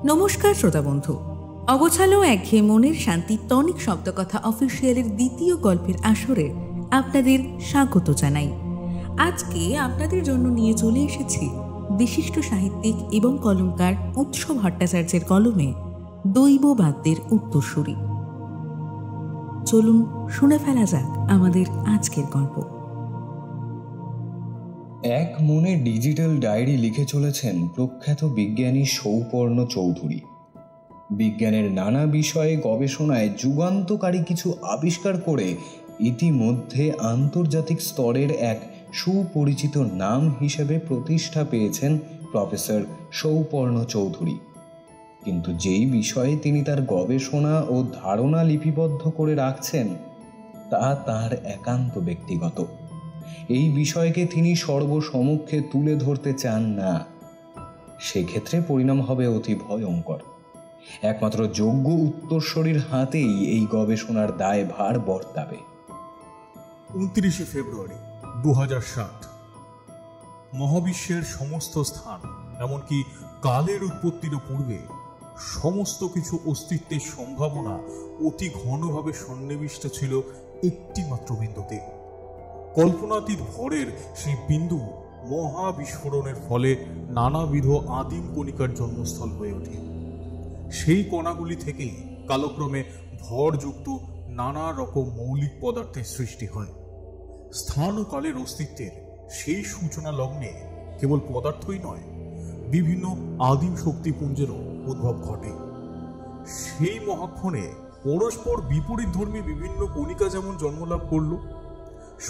নমস্কার শ্রোতা বন্ধু, অগোছালো একঘেয়ে মনের শান্তি টনিক শব্দকথা অফিসিয়ালের দ্বিতীয় গল্পের আসরে আপনাদের স্বাগত জানাই। আজকে আপনাদের জন্য নিয়ে চলে এসেছি বিশিষ্ট সাহিত্যিক এবং কলমকার উৎস ভট্টাচার্যের কলমে দৈববাদ্যের উত্তরসূরি। চলুন শুনে ফেলা যাক আমাদের আজকের গল্প। এক মনে ডিজিটাল ডায়েরি লিখে চলেছেন প্রখ্যাত বিজ্ঞানী সৌপর্ণ চৌধুরী। বিজ্ঞানের নানা বিষয়ে গবেষণায় যুগান্তকারী কিছু আবিষ্কার করে ইতিমধ্যে আন্তর্জাতিক স্তরের এক সুপরিচিত নাম হিসেবে প্রতিষ্ঠা পেয়েছেন প্রফেসর সৌপর্ণ চৌধুরী। কিন্তু যেই বিষয়ে তিনি তার গবেষণা ও ধারণা লিপিবদ্ধ করে রাখছেন তা তার একান্ত ব্যক্তিগত। এই বিষয়কে তিনি সর্বসমক্ষে তুলে ধরতে চান না। সেক্ষেত্রে পরিণাম হবে অতি ভয়ঙ্কর। একমাত্র যোগ্য উত্তরসূরির হাতেই এই গবেষণার দায়ভার বর্তাবে। 29 ফেব্রুয়ারি 2007। মহাবিশ্বের সমস্ত স্থান, এমনকি কালের উৎপত্তির পূর্বে সমস্ত কিছু অস্তিত্বের সম্ভাবনা অতি ঘনভাবে সন্নিবিষ্ট ছিল একটি মাত্র বিন্দুতে। কল্পনাতীত ভরের সেই বিন্দু মহাবিস্ফোরণের ফলে নানাবিধ আদিম কণিকার জন্মস্থল হয়ে ওঠে। সেই কণাগুলি থেকেই কালক্রমে ভরযুক্ত নানা রকম মৌলিক পদার্থের সৃষ্টি হয়। স্থান ও কালের অস্তিত্বের সেই সূচনা লগ্নে কেবল পদার্থই নয়, বিভিন্ন আদিম শক্তিপুঞ্জেরও উদ্ভব ঘটে। সেই মহাক্ষণে পরস্পর বিপরীত ধর্মী বিভিন্ন কণিকা যেমন জন্মলাভ করল,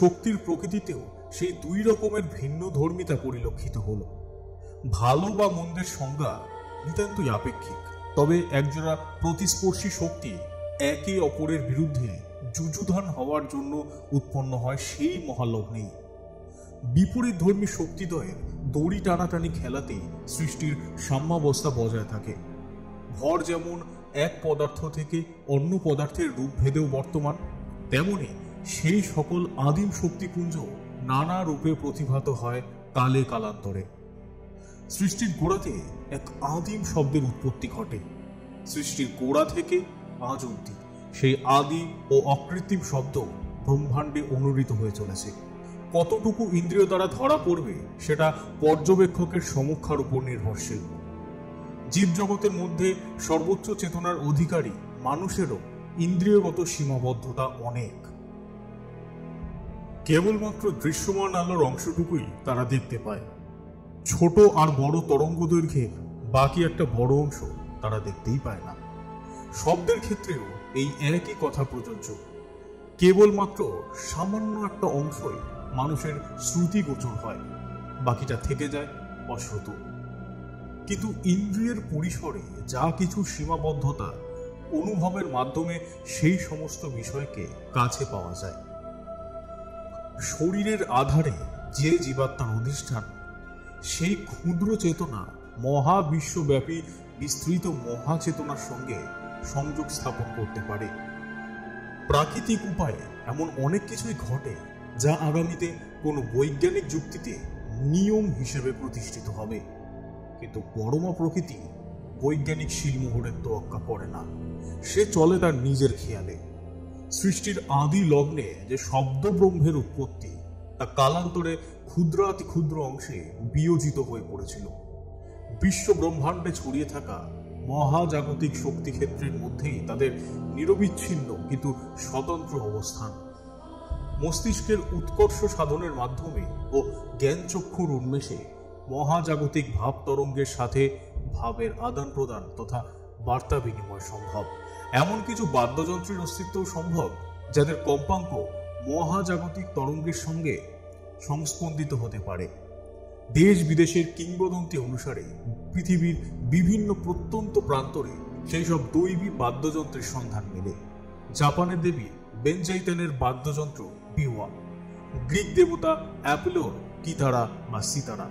শক্তির প্রকৃতিতেও সেই দুই রকমের ভিন্ন ধর্মিতা পরিলক্ষিত হল। ভালো বা মন্দের সংজ্ঞা নিতান্তই আপেক্ষিক, তবে একজোড়া প্রতিস্পর্শী শক্তি একে অপরের বিরুদ্ধে যুযুধান হওয়ার জন্য উৎপন্ন হয় সেই মহালগ্নেই। বিপরীত ধর্মী শক্তিদ্বয়ের দড়ি টানাটানি খেলাতেই সৃষ্টির সাম্যাবস্থা বজায় থাকে। ভর যেমন এক পদার্থ থেকে অন্য পদার্থের রূপ ভেদেও বর্তমান, তেমনি সেই সকল আদিম শক্তিপুঞ্জ নানা রূপে প্রতিভাত হয় কালে কালান্তরে। সৃষ্টির গোড়াতে এক আদিম শব্দের উৎপত্তি ঘটে। সৃষ্টির গোড়া থেকে আজ অবধি সেই আদি ও অকৃত্রিম শব্দ ব্রহ্মাণ্ডে অনুরিত হয়ে চলেছে। কতটুকু ইন্দ্রিয় দ্বারা ধরা পড়বে সেটা পর্যবেক্ষকের সমীক্ষার উপর নির্ভরশীল। জীবজগতের মধ্যে সর্বোচ্চ চেতনার অধিকারী মানুষেরও ইন্দ্রিয়গত সীমাবদ্ধতা অনেক। কেবলমাত্র দৃশ্যমান আলোর অংশটুকুই তারা দেখতে পায়। ছোট আর বড় তরঙ্গ দৈর্ঘ্যের বাকি একটা বড় অংশ তারা দেখতেই পায় না। শব্দের ক্ষেত্রেও এই একই কথা প্রযোজ্য। কেবলমাত্র সামান্য একটা অংশই মানুষের শ্রুতিগোচর হয়, বাকিটা থেকে যায় অশ্রুত। কিন্তু ইন্দ্রিয়ের পরিসরে যা কিছু সীমাবদ্ধতা, অনুভবের মাধ্যমে সেই সমস্ত বিষয়কে কাছে পাওয়া যায়। শরীরের আধারে যে জীবাত্মার অধিষ্ঠান, সেই ক্ষুদ্র চেতনা মহাবিশ্বব্যাপী বিস্তৃত মহাচেতনার সঙ্গে সংযোগ স্থাপন করতে পারে। প্রাকৃতিক উপায়ে এমন অনেক কিছুই ঘটে যা আগামীতে কোনো বৈজ্ঞানিক যুক্তিতে নিয়ম হিসেবে প্রতিষ্ঠিত হবে। কিন্তু পরমা প্রকৃতি বৈজ্ঞানিক শিলমোহরের তোয়াক্কা করে না, সে চলে তার নিজের খেয়ালে। সৃষ্টির আদি লগ্নে যে শব্দ ব্রহ্মের উৎপত্তি, তা কালান্তরে ক্ষুদ্রাতি ক্ষুদ্র অংশে বিয়োজিত হয়ে পড়েছিল। বিশ্ব ব্রহ্মাণ্ডে ছড়িয়ে থাকা মহাজাগতিক শক্তিক্ষেত্রের মধ্যেই তাদের নিরবিচ্ছিন্ন কিন্তু স্বতন্ত্র অবস্থান। মস্তিষ্কের উৎকর্ষ সাধনের মাধ্যমে ও জ্ঞানচক্ষুর উন্মেষে মহাজাগতিক ভাব তরঙ্গের সাথে ভাবের আদান প্রদান তথা বার্তা বিনিময় সম্ভব। এমন কিছু বাদ্যযন্ত্রের অস্তিত্ব সম্ভব যাদের কম্পাঙ্ক মহাজাগতিক তরঙ্গের সঙ্গে সংস্পন্দিত হতে পারে। দেশ বিদেশের কিংবদন্তি অনুসারে পৃথিবীর বিভিন্ন প্রত্যন্ত প্রান্তরে সেই সব দৈবী বাদ্যযন্ত্রের সন্ধান মেলে। জাপানের দেবী বেনজাইতেনের বাদ্যযন্ত্র বিওয়া, গ্রিক দেবতা অ্যাপোলোর কিতারা বা সিতারা,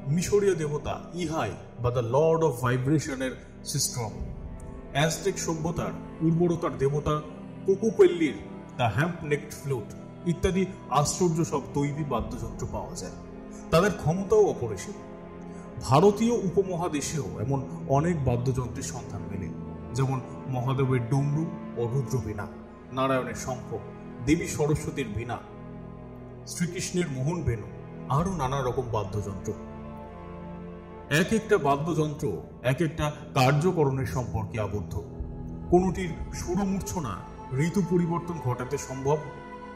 মিশরীয় দেবতা ইহাই বা দ্য লর্ড অফ ভাইব্রেশনের সিস্ট্রম, অ্যাজটেক সভ্যতার উর্বরতার দেবতা কোকোপেল্লির দ্য হ্যাম্প নেকড ফ্লুট ইত্যাদি আশ্চর্য সব দৈবী বাদ্যযন্ত্র পাওয়া যায়। তাদের ক্ষমতাও অপরিসীম। ভারতীয় উপমহাদেশেও এমন অনেক বাদ্যযন্ত্রের সন্ধান মেলে, যেমন মহাদেবের ডমরু ও রুদ্রবীণা, নারায়ণের শঙ্খ, দেবী সরস্বতীর বীণা, শ্রীকৃষ্ণের মোহন বেণু, আরো নানা রকম বাদ্যযন্ত্র। এক একটা বাদ্যযন্ত্র এক একটা কার্যকরণের সম্পর্কে আবদ্ধ। কোনোটির সুরমূর্ছনা ঋতু পরিবর্তন ঘটাতে সম্ভব,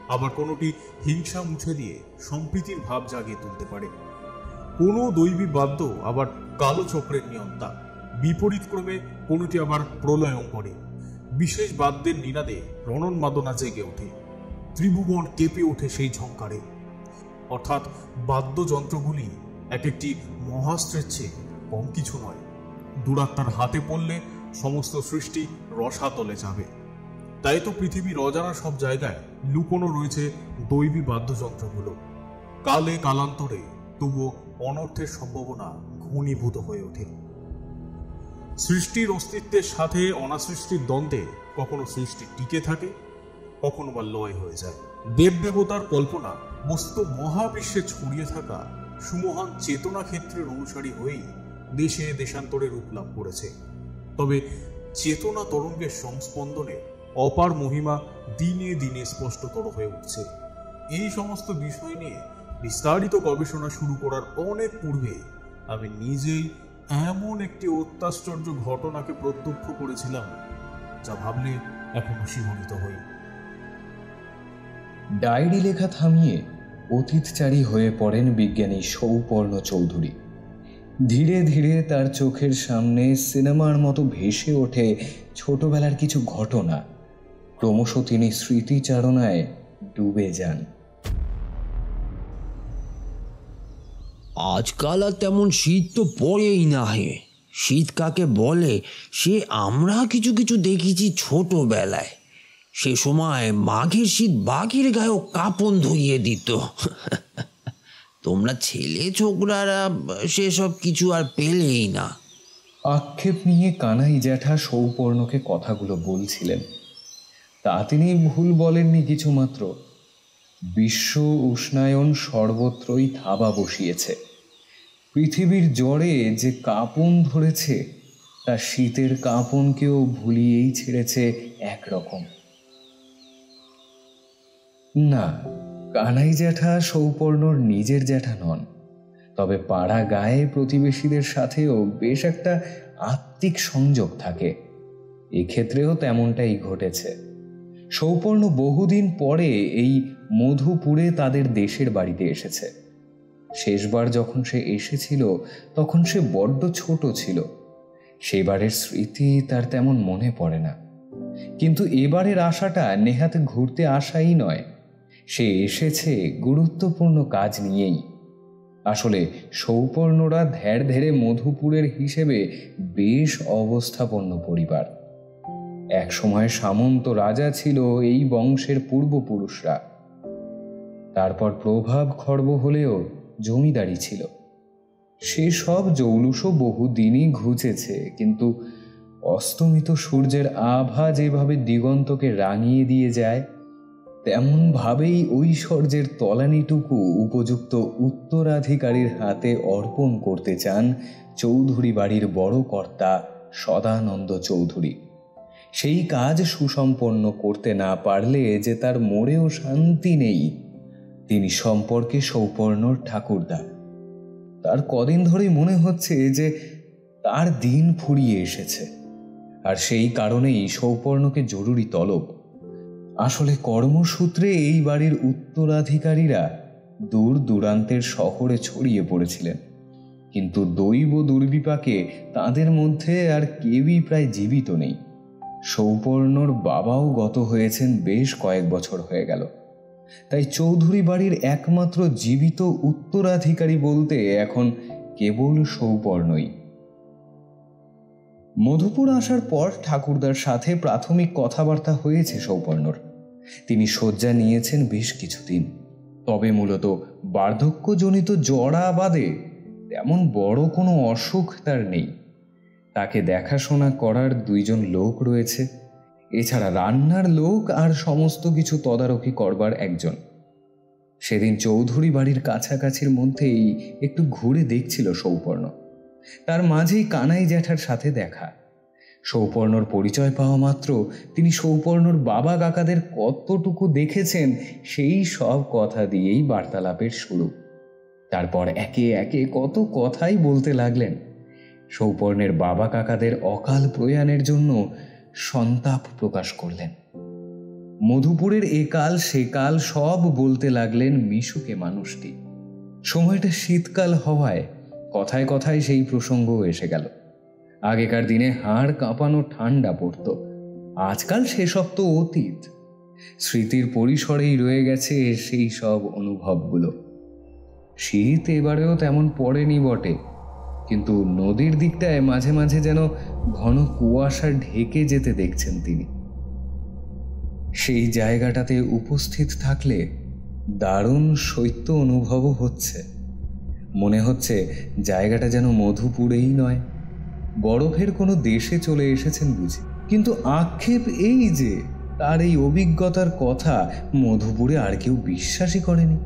আবার কোনোটি হিংসা মুছে দিয়ে সম্প্রীতির ভাব জাগিয়ে তুলতে পারে। কোনো দৈবী বাদ্য আবার কালো চক্রের নিয়ন্তা, বিপরীত ক্রমে কোনোটি আবার প্রলয়ং করে। বিশেষ বাদ্যের নিনাদে রণন্মাদনা জেগে ওঠে, ত্রিভুবন কেঁপে ওঠে সেই ঝঙ্কারে। অর্থাৎ বাদ্যযন্ত্রগুলি এক একটি মহাস্ত্রের চেয়ে কম কিছু নয়। দুরাত্মার হাতে পড়লে সমস্ত সৃষ্টি রসাতলে যাবে। তাই তো পৃথিবীর অজানা সব জায়গায় লুকোনো রয়েছে দৈবী বাদ্যযন্ত্রগুলো। কালে কালান্তরে তবুও অনর্থের সম্ভাবনা ঘনীভূত হয়ে ওঠে। সৃষ্টির অস্তিত্বের সাথে অনাসৃষ্টির দ্বন্দ্বে কখনো সৃষ্টি টিকে থাকে, কখনো বা লয় হয়ে যায়। দেবদেবতার কল্পনা বস্তু মহাবিশ্বে ছড়িয়ে থাকা সুমহান চেতনা ক্ষেত্রের অনুসারী হয়েই দেশে দেশান্তরে রূপ লাভ করেছে। তবে চেতনা তরঙ্গের সংস্পন্দনে অপার মহিমা দিনে দিনে স্পষ্টতর হয়ে উঠছে। এই সমস্ত বিষয় নিয়ে বিস্তারিত গবেষণা শুরু করার অনেক পূর্বে আমি নিজেই এমন একটি অত্যাশ্চর্য ঘটনাকে প্রত্যক্ষ করেছিলাম, যা ভাবলে এখনো শিহরিত হই। ডায়েরি লেখা থামিয়ে অতীতচারী হয়ে পড়েন বিজ্ঞানী সৌপর্ণ চৌধুরী। ধীরে ধীরে তার চোখের সামনে সিনেমার মতো ভেসে ওঠে ছোটবেলার কিছু ঘটনা। ক্রমশ তিনি স্মৃতিচারণায় ডুবে যান। আজকাল আর তেমন শীত তো পড়েই না হে। শীত কাকে বলে সে আমরা কিছু কিছু দেখেছি ছোটবেলায়। সে সময় মাঘের শীত বাঘের গায়েও কাঁপন ধরিয়ে দিত। তোমরা ছেলে ছোকরারা সেসব কিছু আর পেলেই না। আক্ষেপ নিয়ে কানাই জ্যাঠা সৌপর্ণকে কথাগুলো বলছিলেন। তা তিনি ভুল বলেননি কিছুমাত্র। বিশ্ব উষ্ণায়ন সর্বত্রই থাবা বসিয়েছে। পৃথিবীর জ্বরে যে কাঁপন ধরেছে তা শীতের কাঁপনকেও ভুলিয়েই ছেড়েছে একরকম। না, কানাই জ্যাঠা সৌপর্ণর নিজের জ্যাঠা নন, তবে পাড়া গায়ে প্রতিবেশীদের সাথেও বেশ একটা আত্মিক সংযোগ থাকে। এক্ষেত্রেও তেমনটাই ঘটেছে। সৌপর্ণ বহুদিন পরে এই মধুপুরে তাদের দেশের বাড়িতে এসেছে। শেষবার যখন সে এসেছিল তখন সে বড্ড ছোট ছিল। সেবারের স্মৃতি তার তেমন মনে পড়ে না। কিন্তু এবারের আশাটা নেহাত ঘুরতে আসাই নয়, সে এসেছে গুরুত্বপূর্ণ কাজ নিয়েই। আসলে সৌপর্ণরা ধ্যার ধেরে মধুপুরের হিসেবে বেশ অবস্থাপন্ন পরিবার। এক সময় সামন্ত রাজা ছিল এই বংশের পূর্বপুরুষরা। তারপর প্রভাব খর্ব হলেও জমিদারি ছিল। সেসব জৌলুসও বহুদিনই ঘুচেছে, কিন্তু অস্তমিত সূর্যের আভা যেভাবে দিগন্তকে রাঙিয়ে দিয়ে যায়, তেমনভাবেই ঐশ্বর্যের তলানিটুকু উপযুক্ত উত্তরাধিকারীর হাতে অর্পণ করতে চান চৌধুরী বাড়ির বড় কর্তা সদানন্দ চৌধুরী। সেই কাজ সুসম্পন্ন করতে না পারলে যে তার মোড়েও শান্তি নেই। তিনি সম্পর্কে সৌপর্ণর ঠাকুরদা। তার কদিন ধরেই মনে হচ্ছে যে তার দিন ফুরিয়ে এসেছে, আর সেই কারণেই সৌপর্ণকে জরুরি তলব। আসলে কর্মসূত্রে এই বাড়ির উত্তরাধিকারীরা দূর দূরান্তের শহরে ছড়িয়ে পড়েছিলেন, কিন্তু দৈব দুর্বিপাকে তাদের মধ্যে আর কেউই প্রায় জীবিত নেই। সৌপর্ণর বাবাও গত হয়েছেন বেশ কয়েক বছর হয়ে গেল। তাই চৌধুরী বাড়ির একমাত্র জীবিত উত্তরাধিকারী বলতে এখন কেবল সৌপর্ণই। মধুপুর আসার পর ঠাকুরদার সাথে প্রাথমিক কথাবার্তা হয়েছে সৌপর্ণর। তিনি শয্যা নিয়েছেন বেশ কিছুদিন, তবে মূলত বার্ধক্যজনিত জড়া বাদে তেমন বড় কোনো অসুখ তার নেই। তাকে দেখাশোনা করার 2 জন লোক রয়েছে, এছাড়া রান্নার লোক আর সমস্ত কিছু তদারকি করবার একজন। সেদিন চৌধুরী বাড়ির কাছাকাছির মধ্যেই একটু ঘুরে দেখছিল সৌপর্ণ। তার মাঝেই কানাই জ্যাঠার সাথে দেখা। সৌপর্ণর পরিচয় পাওয়া মাত্র তিনি সৌপর্ণর বাবা কাকাদের কতটুকু দেখেছেন সেই সব কথা দিয়েই বার্তালাপের শুরু। তারপর একে একে কত কথাই বলতে লাগলেন। সৌপর্ণের বাবা কাকাদের অকাল প্রয়াণের জন্য সন্তাপ প্রকাশ করলেন। মধুপুরের একাল সেকাল সব বলতে লাগলেন মিশুকে মানুষটি। সময়টা শীতকাল হওয়ায় কথায় কথায় সেই প্রসঙ্গও এসে গেল। আগেকার দিনে হাড় কাঁপানো ঠান্ডা পড়ত, আজকাল সেসব তো অতীত। স্মৃতির পরিসরেই রয়ে গেছে সেই সব অনুভবগুলো। শীত এবারেও তেমন পড়েনি বটে, কিন্তু নদীর দিকটায় মাঝে মাঝে যেন ঘন কুয়াশা ঢেকে যেতে দেখছেন তিনি। সেই জায়গাটাতে উপস্থিত থাকলে দারুণ শৈত্য অনুভবও হচ্ছে। মনে হচ্ছে জায়গাটা যেন মধুপুরেই নয়, বরফের কোনো দেশে চলে এসেছেন বুঝি। কিন্তু আক্ষেপ এই যে তার এই অভিজ্ঞতার কথা মধুপুরে আর কেউ বিশ্বাসই করেনি।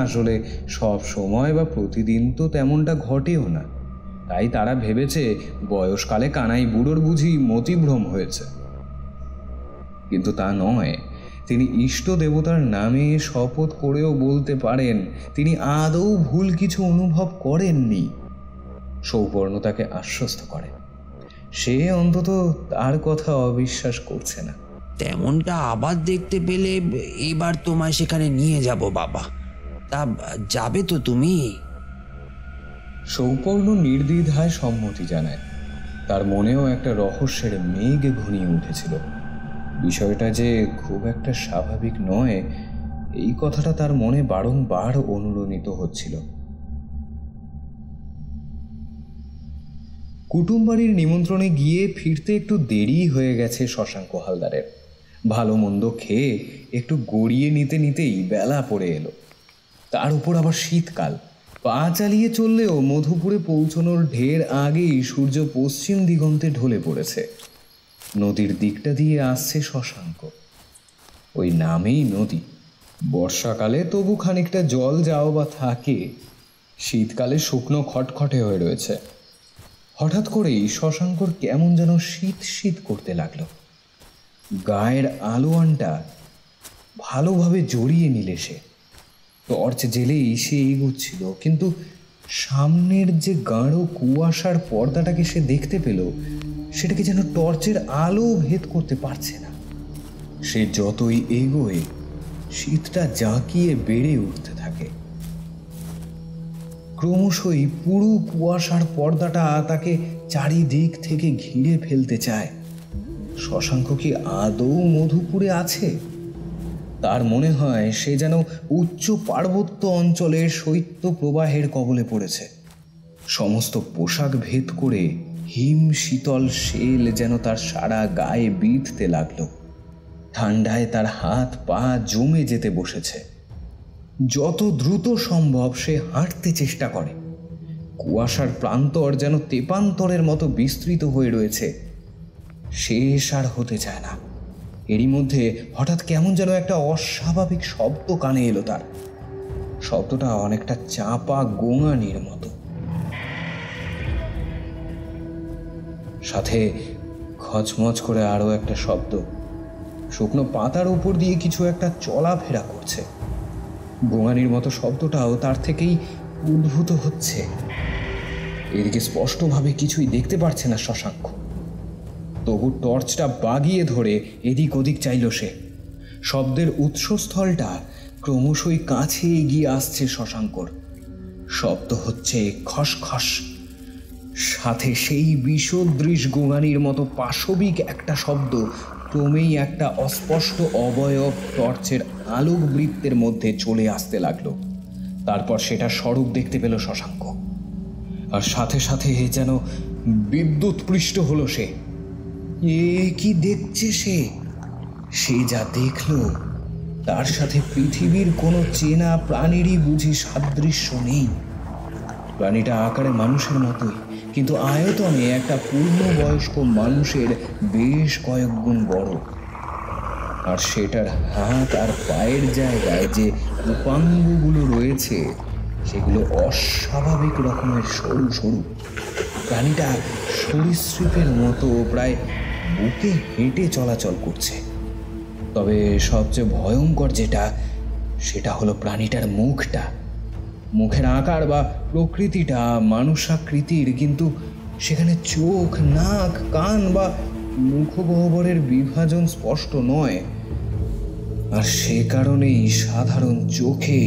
আসলে সব সময় বা প্রতিদিন তো তেমনটা ঘটেও না, তাই তারা ভেবেছে বয়সকালে কানাই বুড়োর বুঝি মতিভ্রম হয়েছে। কিন্তু তা নয়। তিনি ইষ্ট দেবতার নামে শপথ করেও বলতে পারেন তিনি আদৌ ভুল কিছু অনুভব করেননি। সৌপর্ণ তাকে আশ্বস্ত করে। সে অন্তত তার কথা অবিশ্বাস করছে না। তেমনটা আবার দেখতে পেলে এবার তোমায় সেখানে নিয়ে যাব বাবা। তা যাবে তো তুমি? সৌপর্ণ নির্দ্বিধায় সম্মতি জানায়। তার মনেও একটা রহস্যের মেঘ ঘনিয়ে উঠেছিল। বিষয়টা যে খুব একটা স্বাভাবিক নয়, এই কথাটা তার মনে বারংবার অনুরণিত হচ্ছিল। কুটুমবাড়ির নিমন্ত্রণে গিয়ে ফিরতে একটু দেরি হয়ে গেছে শশাঙ্ক হালদারের। ভালো মন্দ খেয়ে একটু গড়িয়ে নিতে নিতেই বেলা পড়ে এলো। তার উপর আবার শীতকাল। পা চালিয়ে চললেও মধুপুরে পৌঁছানোর ঢের আগেই সূর্য পশ্চিম দিগন্তে ঢলে পড়েছে। নদীর দিকটা দিয়ে আসছে শশাঙ্ক। ওই নামেই নদী। বর্ষাকালে তবু খানিকটা জল যাও বা থাকে, শীতকালে শুকনো খটখটে হয়ে রয়েছে। হঠাৎ করেই শশাঙ্কর কেমন যেন শীত শীত করতে লাগলো। গায়ের আলোয়ানটা ভালোভাবে জড়িয়ে নিলে সে। টর্চ জেলেই সে এগোচ্ছিল, কিন্তু সামনের যে গাঢ় কুয়াশার পর্দাটাকে সে দেখতে পেল, সেটাকে যেন টর্চের আলো ভেদ করতে পারছে না। সে যতই এগোয় শীতটা জাঁকিয়ে বেড়ে উঠতে থাকে। ক্রমশই পুরো কুয়াশার পর্দাটা তাকে চারিদিক থেকে ঘিরে ফেলতে চায়। শশাঙ্ক কি আদৌ মধুপুরে আছে? তার মনে হয় সে যেন উচ্চ পার্বত্য অঞ্চলের শৈত্য প্রবাহের কবলে পড়েছে। সমস্ত পোশাক ভেদ করে হিম শীতল শেল যেন তার সারা গায়ে বিঁধতে লাগলো। ঠান্ডায় তার হাত পা জমে যেতে বসেছে। যত দ্রুত সম্ভব সে হাঁটতে চেষ্টা করে। কুয়াশার প্রান্তর যেন তেপান্তরের মতো বিস্তৃত হয়ে রয়েছে, শেষ আর হতে চায় না। এরই মধ্যে হঠাৎ কেমন যেন একটা অস্বাভাবিক শব্দ কানে এলো তার। শব্দটা অনেকটা চাপা গোঙানির মতো, সাথে খচমচ করে আরো একটা শব্দ। শুকনো পাতার উপর দিয়ে কিছু একটা চলাফেরা করছে। গোঙানির মতো শব্দটাও তার থেকেই উদ্ভূত হচ্ছে। এদিকে স্পষ্টভাবে কিছুই দেখতে পারছে না শশাঙ্ক। তবু টর্চটা বাগিয়ে ধরে এদিক ওদিক চাইল সে। শব্দের উৎসস্থলটা ক্রমশই কাছে এগিয়ে আসছে শশাঙ্কর। শব্দ হচ্ছে খসখস, সাথে সেই বিষদৃশ গোঙানির মতো পাশবিক একটা শব্দ। ক্রমেই একটা অস্পষ্ট অবয়ব টর্চের আলোক বৃত্তের মধ্যে চলে আসতে লাগলো। তারপর সেটা স্বরূপ দেখতে পেল শশাঙ্ক, আর সাথে সাথে যেন বিদ্যুৎ পৃষ্ট হলো সে। এ কি দেখছে সে? সে যা দেখলো তার সাথে পৃথিবীর কোনো চেনা প্রাণীরই বুঝি সাদৃশ্য নেই। প্রাণীটা আকারে মানুষের মতোই, কিন্তু আয়তনে একটা পূর্ণবয়স্ক মানুষের বেশ কয়েক গুণ বড়। আর সেটার হাত আর পায়ের জায়গায় যে উপাঙ্গগুলো রয়েছে সেগুলো অস্বাভাবিক রকমের সরু সরু। প্রাণীটা সরীসৃপের মতো প্রায় বুকে হেঁটে চলাচল করছে। তবে সবচেয়ে ভয়ঙ্কর সেটা হলো প্রাণীটার মুখটা। মুখের আকার বা প্রকৃতিটা মানুষাকৃতির, কিন্তু সেখানে চোখ, নাক, কান বা মুখগহ্বরের বিভাজন স্পষ্ট নয়। আর সে কারণেই সাধারণ চোখে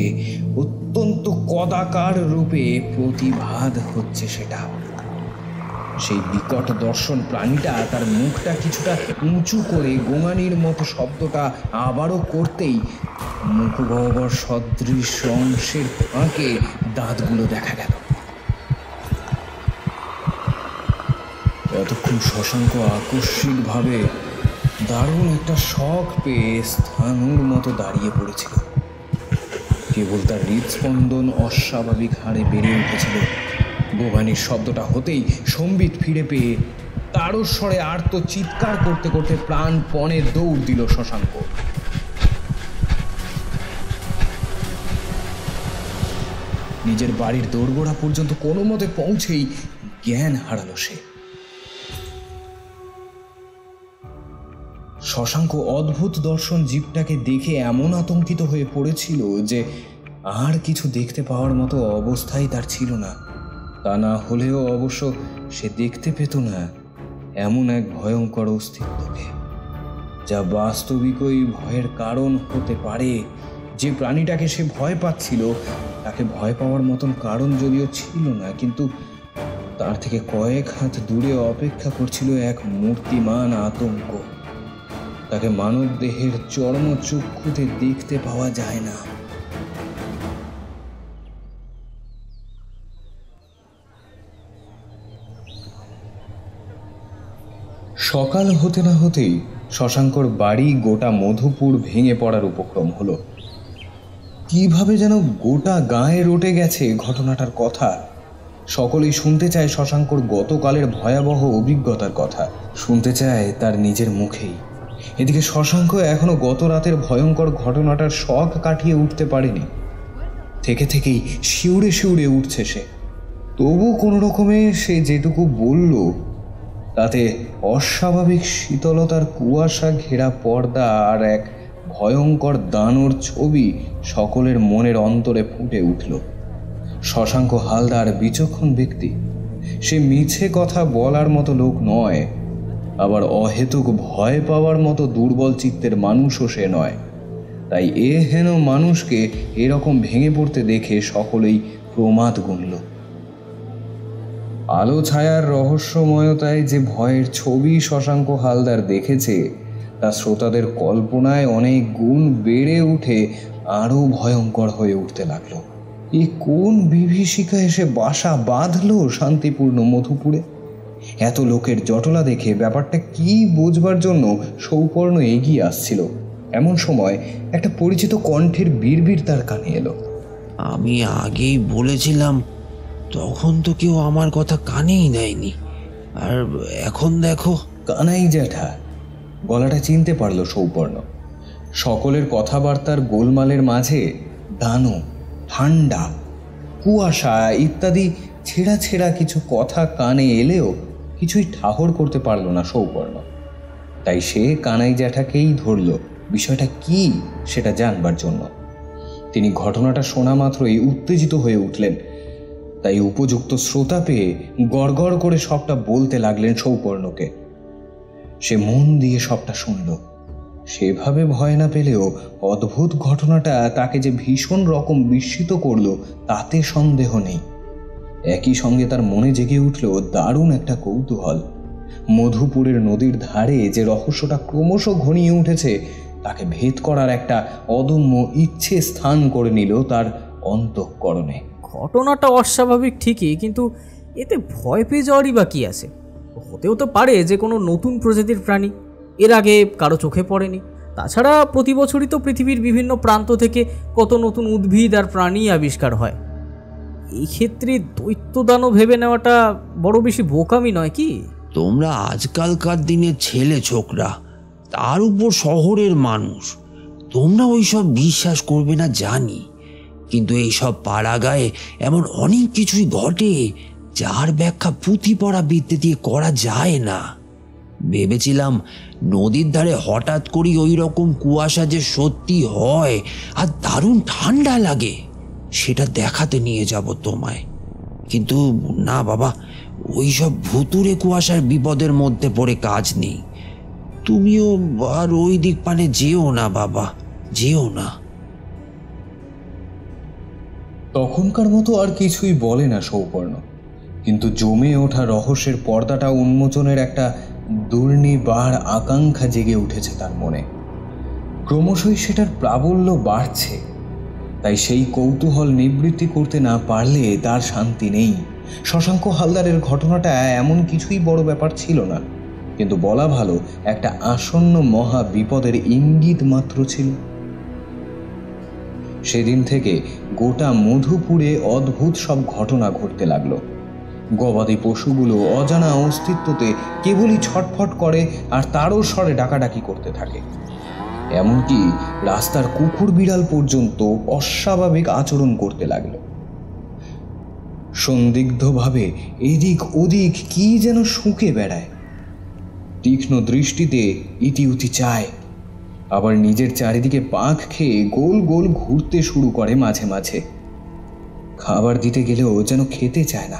অত্যন্ত কদাকার রূপে প্রতিভাত হচ্ছে সেটা। সেই বিকট দর্শন প্রাণীটা তার মুখটা কিছুটা উঁচু করে গোঙানির মতো শব্দটা আবারও করতেই মুখগহ্বর সদৃশ অংশের ফাঁকে দাঁতগুলো দেখা গেল। এতক্ষণ শশাঙ্ক আকস্মিকভাবে দারুণ একটা শখ পেয়ে স্থাণুর মতো দাঁড়িয়ে পড়েছিল। কেবল তার হৃদস্পন্দন অস্বাভাবিক হারে বেড়ে উঠেছিল। গোঙানির শব্দটা হতেই সম্বিত ফিরে পেয়ে তারস্বরে আর্ত চিৎকার করতে করতে প্রাণপণে দৌড় দিল শশাঙ্ক। নিজের বাড়ির দোরগোড়া পর্যন্ত কোনো মতে পৌঁছেই জ্ঞান হারালো সে। শশাঙ্ক অদ্ভুত দর্শন জীবটাকে দেখে এমন আতঙ্কিত হয়ে পড়েছিল যে আর কিছু দেখতে পাওয়ার মতো অবস্থাই তার ছিল না। তা না হলেও অবশ্য সে দেখতে পেত না এমন এক ভয়ঙ্কর অস্তিত্বকে, যা বাস্তবিকই ভয়ের কারণ হতে পারে। যে প্রাণীটাকে সে ভয় পাচ্ছিল তাকে ভয় পাওয়ার মতন কারণ যদিও ছিল না, কিন্তু তার থেকে কয়েক হাত দূরে অপেক্ষা করছিল এক মূর্তিমান আতঙ্ক। তাকে মানব দেহের চর্মচক্ষুতে দেখতে পাওয়া যায় না। সকাল হতে না হতেই শশাঙ্কর বাড়ি গোটা মধুপুর ভেঙে পড়ার উপক্রম হলো। কিভাবে যেন গোটা গায়ে রটে গেছে ঘটনাটার কথা। সকলেই শুনতে চায় শশাঙ্কর গতকালের ভয়াবহ অভিজ্ঞতার কথা, শুনতে চায় তার নিজের মুখেই। এদিকে শশাঙ্ক এখনো গত রাতের ভয়ঙ্কর ঘটনাটার শখ কাটিয়ে উঠতে পারেনি। থেকে থেকেই শিউরে শিউরে উঠছে সে। তবু কোনো রকমে সে যেটুকু বলল তাতে অস্বাভাবিক শীতলতার কুয়াশা ঘেরা পর্দা আর এক ভয়ঙ্কর দানর ছবি সকলের মনের অন্তরে ফুটে উঠল। শশাঙ্ক হালদার বিচক্ষণ ব্যক্তি। সে মিছে কথা বলার মতো লোক নয়, আবার অহেতুক ভয় পাওয়ার মতো দুর্বল চিত্তের মানুষও সে নয়। তাই এ হেন মানুষকে এরকম ভেঙে পড়তে দেখে সকলেই প্রমাদ গুনল। আলো ছায়ার রহস্যময়তায় যে ভয়ের ছবি শশাঙ্ক হালদার দেখেছে তা শ্রোতাদের কল্পনায় অনেক গুণ বেড়ে উঠে আরো ভয়ঙ্কর হয়ে উঠতে লাগলো। এ কোন বিভীষিকা এসে বাসা বাঁধলো শান্তিপূর্ণ মধুপুরে? এত লোকের জটলা দেখে ব্যাপারটা কি বুঝবার জন্য সৌপর্ণ এগিয়ে আসছিল। এমন সময় একটা পরিচিত কণ্ঠের বিড়বিড় তার কানে এলো। আমি আগেই বলেছিলাম, তখন তো কেউ আমার কথা কানেই নেয়নি, আর এখন দেখো। কানাই জ্যাঠা। গলাটা চিনতে পারল সৌপর্ণ। সকলের কথাবার্তার গোলমালের মাঝে দানু, ঠান্ডা, কুয়াশা ইত্যাদি ছেঁড়া ছেঁড়া কিছু কথা কানে এলেও কিছুই ঠাহর করতে পারল না সৌপর্ণ। তাই সে কানাই জ্যাঠাকেই ধরল বিষয়টা কি সেটা জানবার জন্য। তিনি ঘটনাটা শোনা মাত্রই উত্তেজিত হয়ে উঠলেন। তাই উপযুক্ত শ্রোতা পেয়ে গড়গড় করে সবটা বলতে লাগলেন সৌপর্ণকে। সে মন দিয়ে সবটা শুনল। সেভাবে ভয় না পেলেও অদ্ভুত ঘটনাটা তাকে যে ভীষণ রকম বিস্মিত করল তাতে সন্দেহ নেই। একই সঙ্গে তার মনে জেগে উঠল দারুণ একটা কৌতূহল। মধুপুরের নদীর ধারে যে রহস্যটা ক্রমশ ঘনিয়ে উঠেছে তাকে ভেদ করার একটা অদম্য ইচ্ছে স্থান করে নিল তার অন্তঃকরণে। ঘটনাটা অস্বাভাবিক ঠিকই, কিন্তু এতে ভয় পেয়ে যাওয়ারই বা কী আছে? হতেও তো পারে যে কোনো নতুন প্রজাতির প্রাণী, এর আগে কারো চোখে পড়েনি। তাছাড়া প্রতি বছরই তো পৃথিবীর বিভিন্ন প্রান্ত থেকে কত নতুন উদ্ভিদ আর প্রাণী আবিষ্কার হয়। এই ক্ষেত্রে দৈত্যদানও ভেবে নেওয়াটা বড় বেশি বোকামি নয় কি? তোমরা আজকালকার দিনের ছেলে ছোকরা, তার উপর শহরের মানুষ, তোমরা ওইসব বিশ্বাস করবে না জানি, কিন্তু এইসব পাড়া গায়ে এমন অনেক কিছুই ঘটে যার ব্যাখ্যা পুঁথি পড়া বিদ্যে দিয়ে করা যায় না। ভেবেছিলাম নদীর ধারে হঠাৎ করে ওই রকম কুয়াশা যে সত্যি হয় আর দারুণ ঠান্ডা লাগে সেটা দেখাতে নিয়ে যাব তোমায়, কিন্তু না বাবা, ওইসব ভুতুরে কুয়াশার বিপদের মধ্যে পড়ে কাজ নেই। তুমিও আর ওই দিক পানে যেও না বাবা, যেও না। তখনকার মতো আর কিছুই বলে না সৌপর্ণ, কিন্তু জমে ওঠা রহস্যের পর্দাটা উন্মোচনের একটা দুর্নিবার আকাঙ্ক্ষা জেগে উঠেছে তার মনে। ক্রমশই সেটার প্রাবল্য বাড়ছে, তাই সেই কৌতূহল নিবৃত্তি করতে না পারলে তার শান্তি নেই। শশাঙ্ক হালদারের ঘটনাটা এমন কিছুই বড় ব্যাপার ছিল না, কিন্তু বলা ভালো একটা আসন্ন মহা বিপদের ইঙ্গিত মাত্র ছিল। সেদিন থেকে গোটা মধুপুরে অদ্ভুত সব ঘটনা ঘটতে লাগলো। গবাদি পশুগুলো অজানা অস্তিত্বতে কেবলই ছটফট করে আর তারও স্বরে ডাকাডাকি করতে থাকে। এমনকি রাস্তার কুকুর বিড়াল পর্যন্ত অস্বাভাবিক আচরণ করতে লাগলো। সন্দিগ্ধভাবে এদিক ওদিক কি যেন শুঁকে বেড়ায়, তীক্ষ্ণ দৃষ্টিতে ইতিউতি চায়, আবার নিজের চারিদিকে পাক খেয়ে গোল গোল ঘুরতে শুরু করে মাঝে মাঝে। খাবার দিতে গেলেও যেন খেতে চায় না,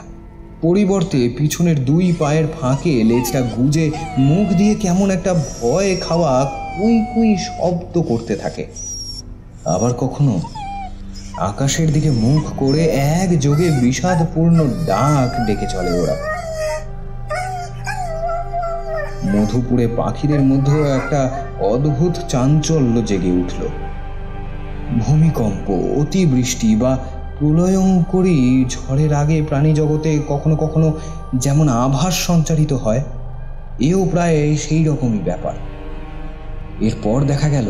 পরিবর্তে পিছনের দুই পায়ের ফাঁকে লেজটা গুজে মুখ দিয়ে কেমন একটা ভয় খাওয়া কুই কুই শব্দ করতে থাকে। আবার কখনো আকাশের দিকে মুখ করে একযোগে বিষাদপূর্ণ ডাক ডেকে চলে ওরা। মধুপুরে পাখিদের মধ্যেও একটা অদ্ভুত চাঞ্চল্য জেগে উঠল। ভূমিকম্প, অতিবৃষ্টি বা প্রলয়ঙ্করী ঝড়ের আগে প্রাণী জগতে কখনো কখনো যেমন আভাস সঞ্চারিত হয়, এও প্রায় সেই রকমই ব্যাপার। এরপর দেখা গেল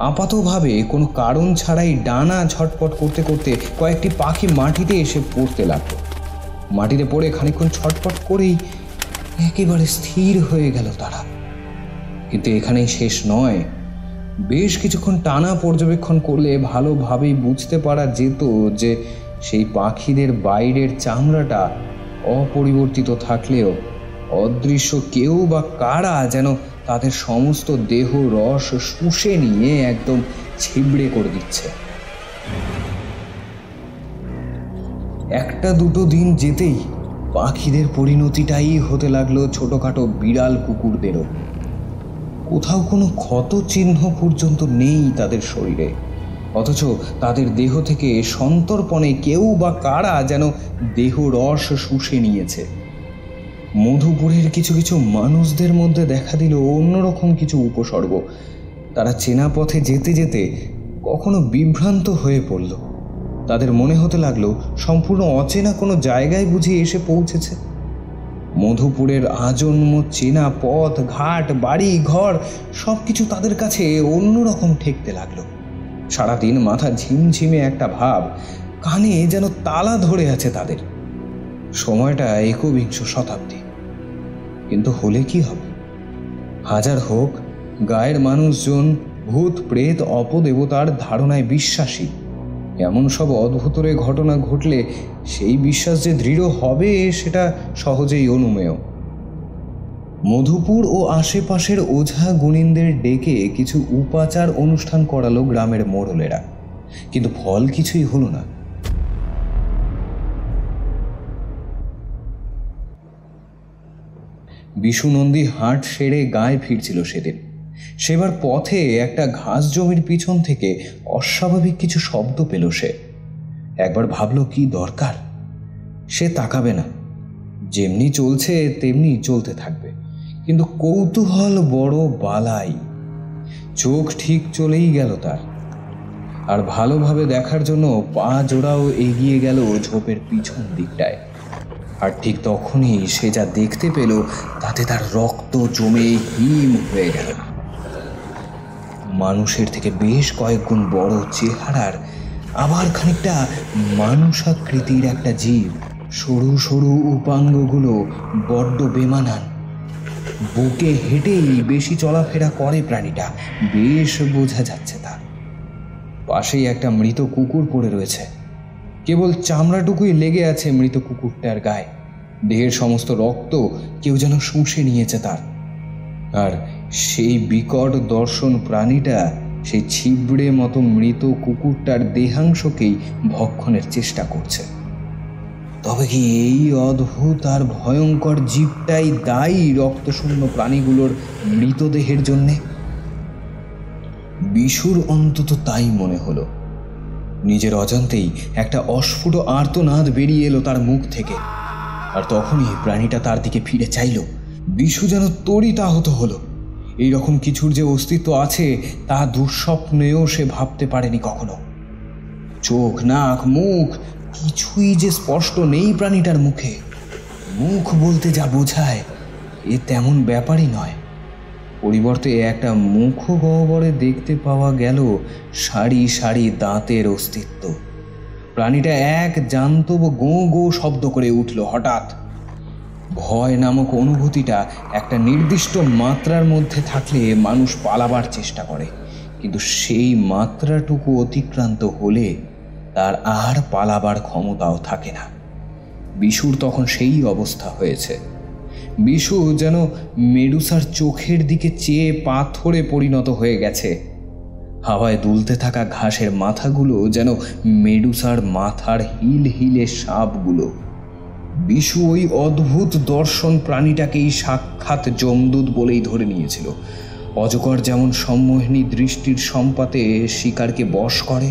আপাতভাবে কোনো কারণ ছাড়াই ডানা ছটপট করতে করতে কয়েকটি পাখি মাটিতে এসে পড়তে লাগলো। মাটিতে পড়ে খানিকক্ষণ ছটপট করেই একেবারে স্থির হয়ে গেল তারা। কিন্তু এখানেই শেষ নয়। বেশ কিছুক্ষণ টানা পর্যবেক্ষণ করলে ভালোভাবেই বুঝতে পারা যেত যে সেই পাখিদের বাইরের চামড়াটা অপরিবর্তিত থাকলেও অদৃশ্য কেউ বা কারা যেন তাদের সমস্ত দেহ রস শুষে নিয়ে একদম ছিবড়ে করে দিচ্ছে। একটা দুটো দিন যেতেই পাখিদের পরিণতিটাই হতে লাগলো ছোটখাটো বিড়াল কুকুরদেরও। কোথাও কোনো ক্ষত চিহ্ন পর্যন্ত নেই তাদের শরীরে, অথচ তাদের দেহ থেকে সন্তর্পণে কেউ বা কারা যেন দেহ রস শুষে নিয়েছে। মধুপুরের কিছু কিছু মানুষদের মধ্যে দেখা দিল অন্যরকম কিছু উপসর্গ। তারা চেনা পথে যেতে যেতে কখনো বিভ্রান্ত হয়ে পড়ল। তাদের মনে হতে লাগলো সম্পূর্ণ অচেনা কোনো জায়গায় বুঝি এসে পৌঁছেছে। মধুপুরের আজন্ম চেনা পথ, ঘাট, বাড়ি, ঘর সবকিছু তাদের কাছে অন্যরকম ঠেকতে লাগলো। সারাদিন মাথা ঝিমঝিমে একটা ভাব, কানে যেন তালা ধরে আছে তাদের। সময়টা একবিংশ শতাব্দী, কিন্তু হলে কি হবে? হাজার হোক গায়ের মানুষজন ভূত প্রেত অপদেবতার ধারণায় বিশ্বাসী। এমন সব অদ্ভুতরে ঘটনা ঘটলে সেই বিশ্বাস যে দৃঢ় হবে সেটা সহজেই অনুমেয়। মধুপুর ও আশেপাশের ওঝা গুণিনদের ডেকে কিছু উপাচার অনুষ্ঠান করালো গ্রামের মোড়লেরা, কিন্তু ফল কিছুই হলো না। বিশুনন্দী হাট সেরে গায়ে ফিরছিল সেদিন। সেবার পথে একটা ঘাস জমির পিছন থেকে অস্বাভাবিক কিছু শব্দ পেল সে। একবার ভাবলো কি দরকার, সে তাকাবে না, যেমনি চলছে তেমনি চলতে থাকবে। কিন্তু কৌতূহল বড় বালাই, চোখ ঠিক চলেই গেল তার। আর ভালোভাবে দেখার জন্য পা জোড়াও এগিয়ে গেল ঝোপের পিছন দিকটায়। আর ঠিক তখনই সে যা দেখতে পেল তাতে তার রক্ত জমে হিম হয়ে গেল। মানুষের থেকে বেশ কয়েক গুণ বড় চেহারার, আবার খানিকটা মানুষাকৃতির একটা জীব। সরু সরু উপাঙ্গগুলো বড্ড বেমানান। বুকে হেঁটেই বেশি চলাফেরা করে প্রাণীটা, বেশ বোঝা যাচ্ছে তা। পাশেই একটা মৃত কুকুর পড়ে রয়েছে। কেবল চামড়াটুকুই লেগে আছে মৃত কুকুরটার গায়ে। দেহের সমস্ত রক্ত কেউ যেন শুষে নিয়েছে তার। আর সেই বিকট দর্শন প্রাণীটা সেই ছিবড়ে মতো মৃত কুকুরটার দেহাংশকেই ভক্ষণের চেষ্টা করছে। তবে কি এই অদ্ভুত আর ভয়ঙ্কর জীবটাই দায়ী রক্তশূন্য প্রাণীগুলোর মৃতদেহের জন্যে? বিশুর অন্তত তাই মনে হলো। নিজের অজান্তেই একটা অস্ফুট আর্তনাদ বেরিয়ে এলো তার মুখ থেকে। আর তখনই প্রাণীটা তার দিকে ফিরে চাইল। বিশু যেন তড়িৎ আহত হলো। এইরকম কিছুর যে অস্তিত্ব আছে তা দুঃস্বপ্নেও সে ভাবতে পারেনি কখনো। চোখ, নাক, মুখ কিছুই যে স্পষ্ট নেই প্রাণীটার মুখে। মুখ বলতে যা বোঝায় এ তেমন ব্যাপারই নয়। পরিবর্তে একটা মুখগহ্বরে দেখতে পাওয়া গেল সারি সারি দাঁতের অস্তিত্ব। প্রাণীটা এক জান্তব গোঁ গোঁ শব্দ করে উঠল হঠাৎ। ভয় নামক অনুভূতিটা একটা নির্দিষ্ট মাত্রার মধ্যে থাকলে মানুষ পালাবার চেষ্টা করে, কিন্তু সেই মাত্রাটুকু অতিক্রান্ত হলে তার আর পালাবার ক্ষমতাও থাকে না। বিশুর তখন সেই অবস্থা হয়েছে। বিশু যেন মেডুসার চোখের দিকে চেয়ে পাথরে পরিণত হয়ে গেছে। হাওয়ায় দুলতে থাকা ঘাসের মাথাগুলো যেন মেডুসার মাথার হিল হিলে সাপগুলো। বিশু ওই অদ্ভুত দর্শন প্রাণীটাকেই সাক্ষাৎ যমদূত বলেই ধরে নিয়েছিল। অজগর যেমন সম্মোহিনী দৃষ্টির সম্পাতে শিকারকে বশ করে,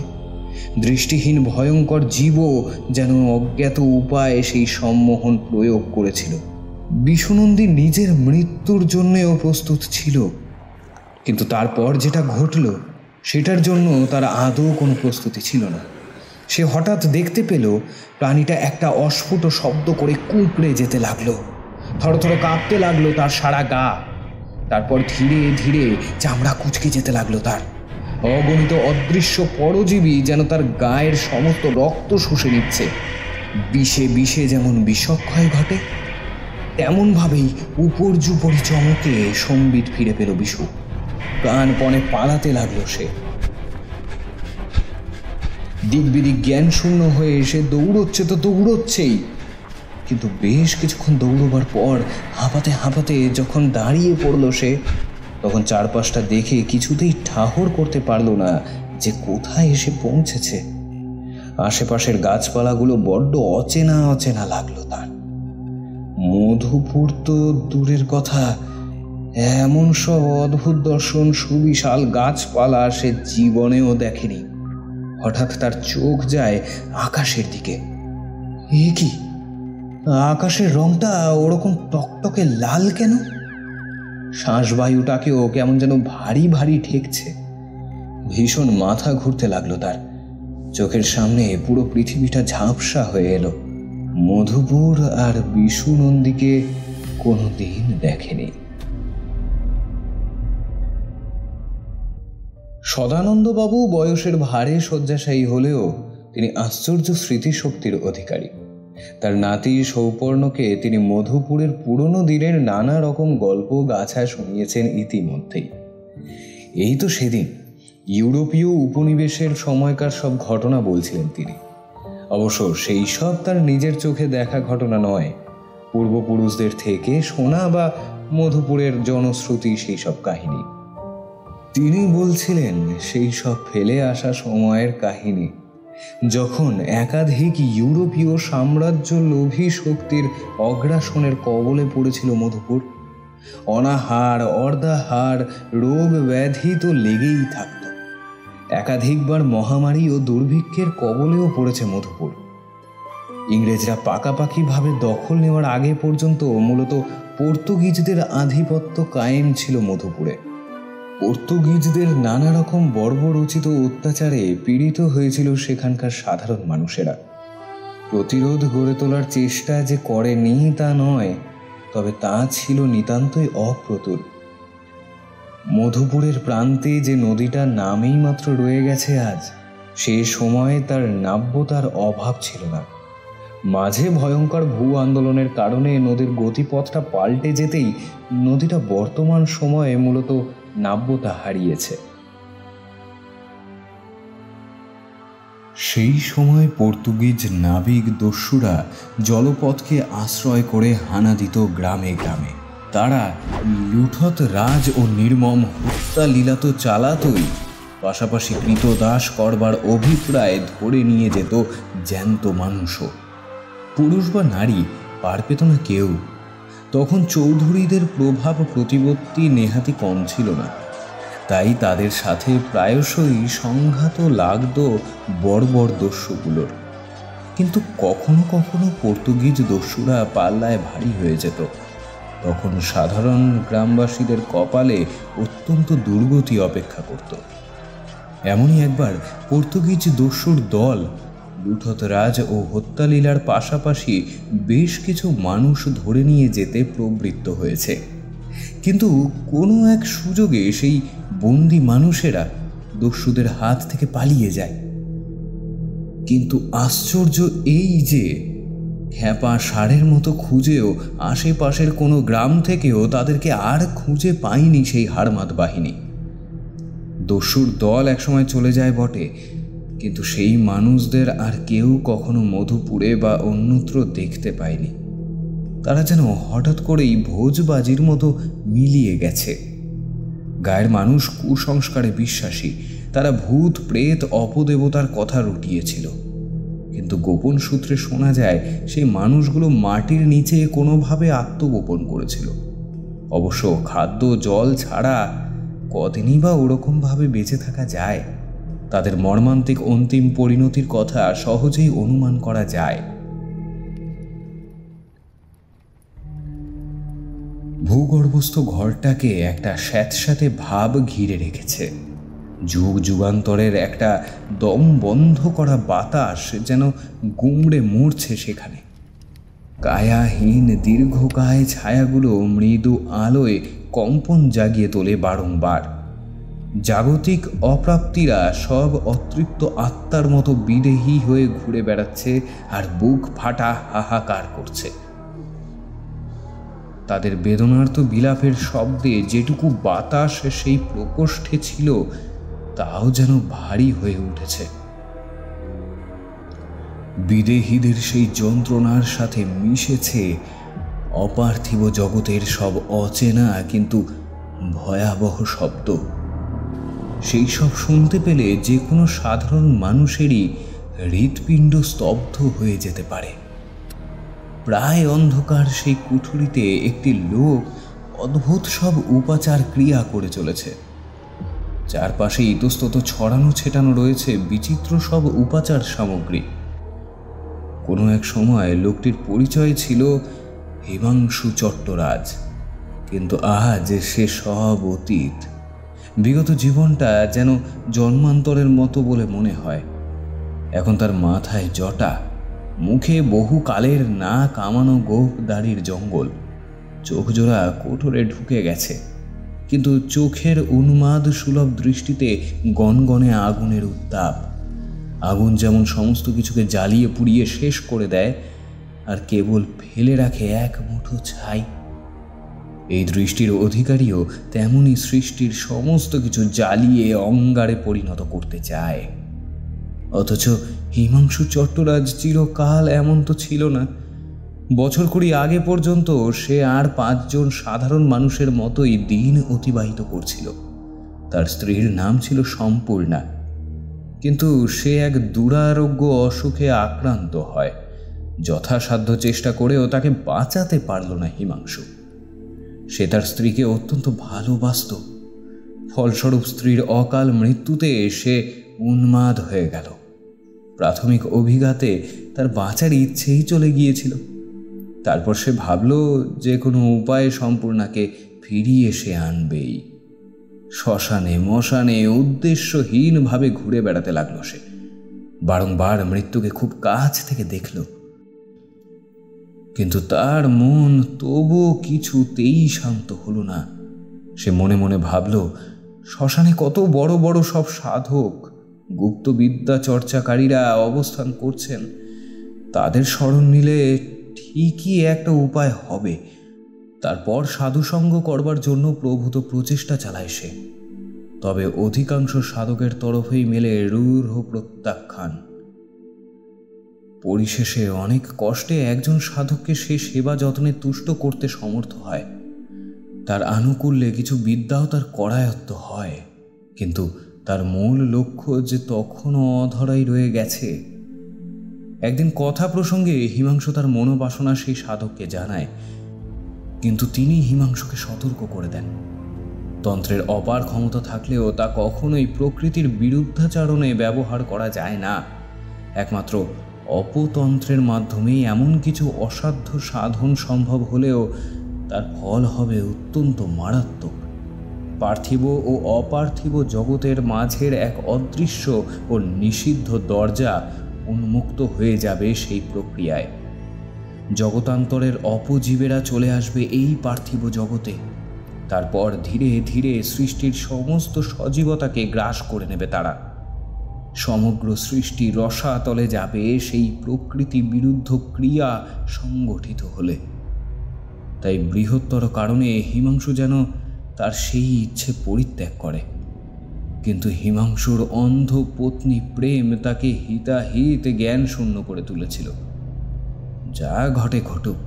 দৃষ্টিহীন ভয়ঙ্কর জীবও যেন অজ্ঞাত উপায়ে সেই সম্মোহন প্রয়োগ করেছিল। বিশুনন্দী নিজের মৃত্যুর জন্যেও প্রস্তুত ছিল, কিন্তু তারপর যেটা ঘটল সেটার জন্য তার আদৌ কোনো প্রস্তুতি ছিল না। সে হঠাৎ দেখতে পেল প্রাণীটা একটা অস্ফুট শব্দ করে কুঁকড়ে যেতে লাগলো। থরথর কাঁপতে লাগলো তার সারা গা। তারপর ধীরে ধীরে চামড়া কুঁচকে যেতে লাগলো তার। অগণিত অদৃশ্য পরজীবী যেন তার গায়ের সমস্ত রক্ত শুষে নিচ্ছে। বিষে বিষে যেমন বিষক্ষয় ঘটে, তেমনভাবেই উপর্যুপরি চমকে সম্বিত ফিরে পেল বিশু। প্রাণপণে পালাতে লাগলো সে। দিকবিদিক জ্ঞান শূন্য হয়ে এসে দৌড়চ্ছে তো দৌড়চ্ছেই, কিন্তু বেশ কিছুক্ষণ দৌড়বার পর হাঁপাতে হাঁপাতে যখন দাঁড়িয়ে পড়ল সে, তখন চারপাশটা দেখে কিছুতেই ঠাহর করতে পারল না যে কোথায় এসে পৌঁছেছে। আশেপাশের গাছপালাগুলো বড্ড অচেনা অচেনা লাগলো তার। মধুপুর তো দূরের কথা, এমন সব অদ্ভুত দর্শন সুবিশাল গাছপালা সে জীবনেও দেখেনি। হঠাৎ তার চোখ যায় আকাশের দিকে। এ কি, আকাশের রংটা ওরকম টকটকে লাল কেন? শ্বাসবায়ুটাকেও কেমন যেন ভারী ভারী ঠেকছে। ভীষণ মাথা ঘুরতে লাগলো তার। চোখের সামনে পুরো পৃথিবীটা ঝাপসা হয়ে এলো। মধুপুর আর বিশু নন্দীকে কোনোদিন দেখেনি। সদানন্দবাবু বয়সের ভারে শয্যাশায়ী হলেও তিনি আশ্চর্য স্মৃতিশক্তির অধিকারী। তার নাতি সৌপর্ণকে তিনি মধুপুরের পুরনো দিনের নানা রকম গল্প গাছা শুনিয়েছেন ইতিমধ্যেই। এই তো সেদিন ইউরোপীয় উপনিবেশের সময়কার সব ঘটনা বলছিলেন তিনি। অবশ্য সেই সব তার নিজের চোখে দেখা ঘটনা নয়, পূর্বপুরুষদের থেকে শোনা বা মধুপুরের জনশ্রুতি সেই সব কাহিনী। তিনি বলছিলেন সেই সব ফেলে আসা সময়ের কাহিনী, যখন একাধিক ইউরোপীয় সাম্রাজ্য লোভী শক্তির অগ্রাসনের কবলে পড়েছিল মধুপুর। অনাহার, অর্ধাহার, রোগ ব্যাধি তো লেগেই থাকত। একাধিকবার মহামারী ও দুর্ভিক্ষের কবলেও পড়েছে মধুপুর। ইংরেজরা পাকাপাকিভাবে দখল নেওয়ার আগে পর্যন্ত মূলত পর্তুগিজদের আধিপত্য কায়েম ছিল মধুপুরে। পর্তুগিজদের নানা রকম বর্বরোচিত অত্যাচারে পীড়িত হয়েছিল সেখানকার সাধারণ মানুষেরা। প্রতিরোধ গড়ে তোলার চেষ্টা যে করেনি তা নয়, তবে তা ছিল নিতান্তই অপ্রতুল। মধুপুরের প্রান্তে যে নদীটা নামেই মাত্র রয়ে গেছে আজ, সে সময়ে তার নাব্যতার অভাব ছিল না। মাঝে ভয়ঙ্কর ভূ আন্দোলনের কারণে নদীর গতিপথটা পাল্টে যেতেই নদীটা বর্তমান সময়ে মূলত নাব্যতা হারিয়েছে। সেই সময় পর্তুগিজ নাবিক দস্যুরা জলপথকে আশ্রয় করে হানা দিত গ্রামে গ্রামে। তারা লুঠত রাজ ও নির্মম হত্যা লীলা তো চালাতই, পাশাপাশি কৃতদাস করবার অভিপ্রায় ধরে নিয়ে যেত জ্যান্ত মানুষও। পুরুষ বা নারী পার পেত না কেউ। তখন চৌধুরীদের প্রভাব প্রতিপত্তি নেহাতি কম ছিল না, তাই তাদের সাথে প্রায়শই সংঘাত লাগত বর্বর দস্যুগুলোর। কিন্তু কখনো কখনো পর্তুগিজ দস্যুরা পাল্লায় ভারী হয়ে যেত। তখন সাধারণ গ্রামবাসীদের কপালে অত্যন্ত দুর্গতি অপেক্ষা করত। এমনই একবার পর্তুগিজ দস্যুর দল লুঠতরাজ ও হত্যালীলার পাশাপাশি বেশ কিছু মানুষ ধরে নিয়ে যেতে প্রবৃত্ত হয়েছে। কিন্তু কোনো এক সুযোগে সেই বন্দি মানুষেরা দস্যুদের হাত থেকে পালিয়ে যায়। কিন্তু আশ্চর্য এই যে খ্যাপা ষাঁড়ের মতো খুঁজেও আশেপাশের কোনো গ্রাম থেকেও তাদেরকে আর খুঁজে পায়নি সেই হারমাত বাহিনী। দস্যুর দল একসময় চলে যায় বটে, কিন্তু সেই মানুষদের আর কেউ কখনো মধুপুরে বা অন্যত্র দেখতে পায়নি। তারা যেন হঠাৎ করেই ভোজবাজির মতো মিলিয়ে গেছে। গায়ের মানুষ কুসংস্কারে বিশ্বাসী, তারা ভূত প্রেত অপদেবতার কথা রটিয়েছিল। কিন্তু গোপন সূত্রে শোনা যায় সেই মানুষগুলো মাটির নিচে কোনোভাবে আত্মগোপন করেছিল। অবশ্য খাদ্য জল ছাড়া কদিনই বা ওরকমভাবে বেঁচে থাকা যায়? তাদের মর্মান্তিক অন্তিম পরিণতির কথা সহজেই অনুমান করা যায়। ভূগর্ভস্থ ঘরটাকে একটা স্যাঁতস্যাঁতে ভাব ঘিরে রেখেছে। যুগ যুগান্তরের একটা দম বন্ধ করা বাতাস যেন গুমড়ে মরছে সেখানে। কায়াহীন দীর্ঘকায় ছায়াগুলো মৃদু আলোয় কম্পন জাগিয়ে তোলে বারংবার। জাগতিক অপ্রাপ্তিরা সব অতৃপ্ত আত্মার মতো বিদেহী হয়ে ঘুরে বেড়াচ্ছে আর বুক ফাটা হাহাকার করছে। তাদের বেদনার্ত বিলাপের শব্দে যেটুকু বাতাস সেই প্রকোষ্ঠে ছিল তাও যেন ভারী হয়ে উঠেছে। বিদেহীদের সেই যন্ত্রণার সাথে মিশেছে অপার্থিব জগতের সব অচেনা কিন্তু ভয়াবহ শব্দ। সেই সব শুনতে পেলে যে কোনো সাধারণ মানুষেরই হৃৎপিণ্ড স্তব্ধ হয়ে যেতে পারে। প্রায় অন্ধকার সেই কুঠুরিতে একটি লোক অদ্ভুত সব উপাচার ক্রিয়া করে চলেছে। চারপাশে ইতস্তত ছড়ানো ছেটানো রয়েছে বিচিত্র সব উপাচার সামগ্রী। কোনো এক সময় লোকটির পরিচয় ছিল হিমাংশু চট্টরাজ, কিন্তু আজ সে সব অতীত। বিগত জীবনটা যেন জন্মান্তরের মতো বলে মনে হয়। এখন তার মাথায় জটা, মুখে বহু কালের না কামানো গোপ দাড়ির জঙ্গল, চোখজোড়া কোটরে ঢুকে গেছে, কিন্তু চোখের উন্মাদ সুলভ দৃষ্টিতে গনগনে আগুনের উত্তাপ। আগুন যেমন সমস্ত কিছুকে জ্বালিয়ে পুড়িয়ে শেষ করে দেয় আর কেবল ফেলে রাখে এক মুঠো ছাই। এই দৃষ্টির অধিকারীও তেমনি সৃষ্টির সমস্ত কিছু জ্বালিয়ে অঙ্গারে পরিণত করতে চায়। অথচ হিমাংশু চট্টরাজ চিরকাল এমন তো ছিল না। বছর কুড়ি আগে পর্যন্ত সে আর 5 জন সাধারণ মানুষের মতোই দিন অতিবাহিত করছিল। তার স্ত্রীর নাম ছিল সম্পূর্ণা, কিন্তু সে এক দুরারোগ্য অসুখে আক্রান্ত হয়। যথাসাধ্য চেষ্টা করেও তাকে বাঁচাতে পারল না হিমাংশু। সে তার স্ত্রীকে অত্যন্ত ভালোবাসত। ফলস্বরূপ স্ত্রীর অকাল মৃত্যুতে সে উন্মাদ হয়ে গেল। প্রাথমিক অভিঘাতে তার বাঁচার ইচ্ছেই চলে গিয়েছিল। তারপর সে ভাবল যে কোনো উপায়ে সম্পূর্ণাকে ফিরিয়ে সে আনবেই। শ্মশানে মশানে উদ্দেশ্যহীনভাবে ঘুরে বেড়াতে লাগলো সে। বারংবার মৃত্যুকে খুব কাছ থেকে দেখল, কিন্তু তার মন তবুও কিছুতেই শান্ত হলো না। সে মনে মনে ভাবল, শ্মশানে কত বড় বড় সব সাধক, গুপ্তবিদ্যা চর্চাকারীরা অবস্থান করছেন। তাদের স্মরণ নিলে ঠিকই একটা উপায় হবে। তারপর সাধুসঙ্গ করবার জন্য প্রভূত প্রচেষ্টা চালায় সে। তবে অধিকাংশ সাধকের তরফেই মেলে রূঢ় প্রত্যাখ্যান। পরিশেষে অনেক কষ্টে একজন সাধককে সে সেবা যত্নে তুষ্ট করতে সমর্থ হয়। তার আনুকূল্যে কিছু বিদ্যাও তার করায়ত্ত হয়, কিন্তু তার মূল লক্ষ্য যে তখনও অধরাই রয়ে গেছে। একদিন কথা প্রসঙ্গে হিমাংশু তার মনোবাসনা সেই সাধককে জানায়, কিন্তু তিনি হিমাংশুকে সতর্ক করে দেন, তন্ত্রের অপার ক্ষমতা থাকলেও তা কখনোই প্রকৃতির বিরুদ্ধাচরণে ব্যবহার করা যায় না। একমাত্র অপতন্ত্রের মাধ্যমেই এমন কিছু অসাধ্য সাধন সম্ভব হলেও তার ফল হবে অত্যন্ত মারাত্মক। পার্থিব ও অপার্থিব জগতের মাঝের এক অদৃশ্য ও নিষিদ্ধ দরজা উন্মুক্ত হয়ে যাবে সেই প্রক্রিয়ায়। জগতান্তরের অপজীবেরা চলে আসবে এই পার্থিব জগতে। তারপর ধীরে ধীরে সৃষ্টির সমস্ত সজীবতাকে গ্রাস করে নেবে তারা। সমগ্র সৃষ্টি রসাতলে যাবে সেই প্রকৃতি বিরুদ্ধ ক্রিয়া সংগঠিত হলে। তাই বৃহত্তর কারণে হিমাংশু যেন তার সেই ইচ্ছে পরিত্যাগ করে, কিন্তু হিমাংশুর অন্ধ পত্নী প্রেম তাকে হিতাহিত জ্ঞান শূন্য করে তুলেছিল। যা ঘটে ঘটুক,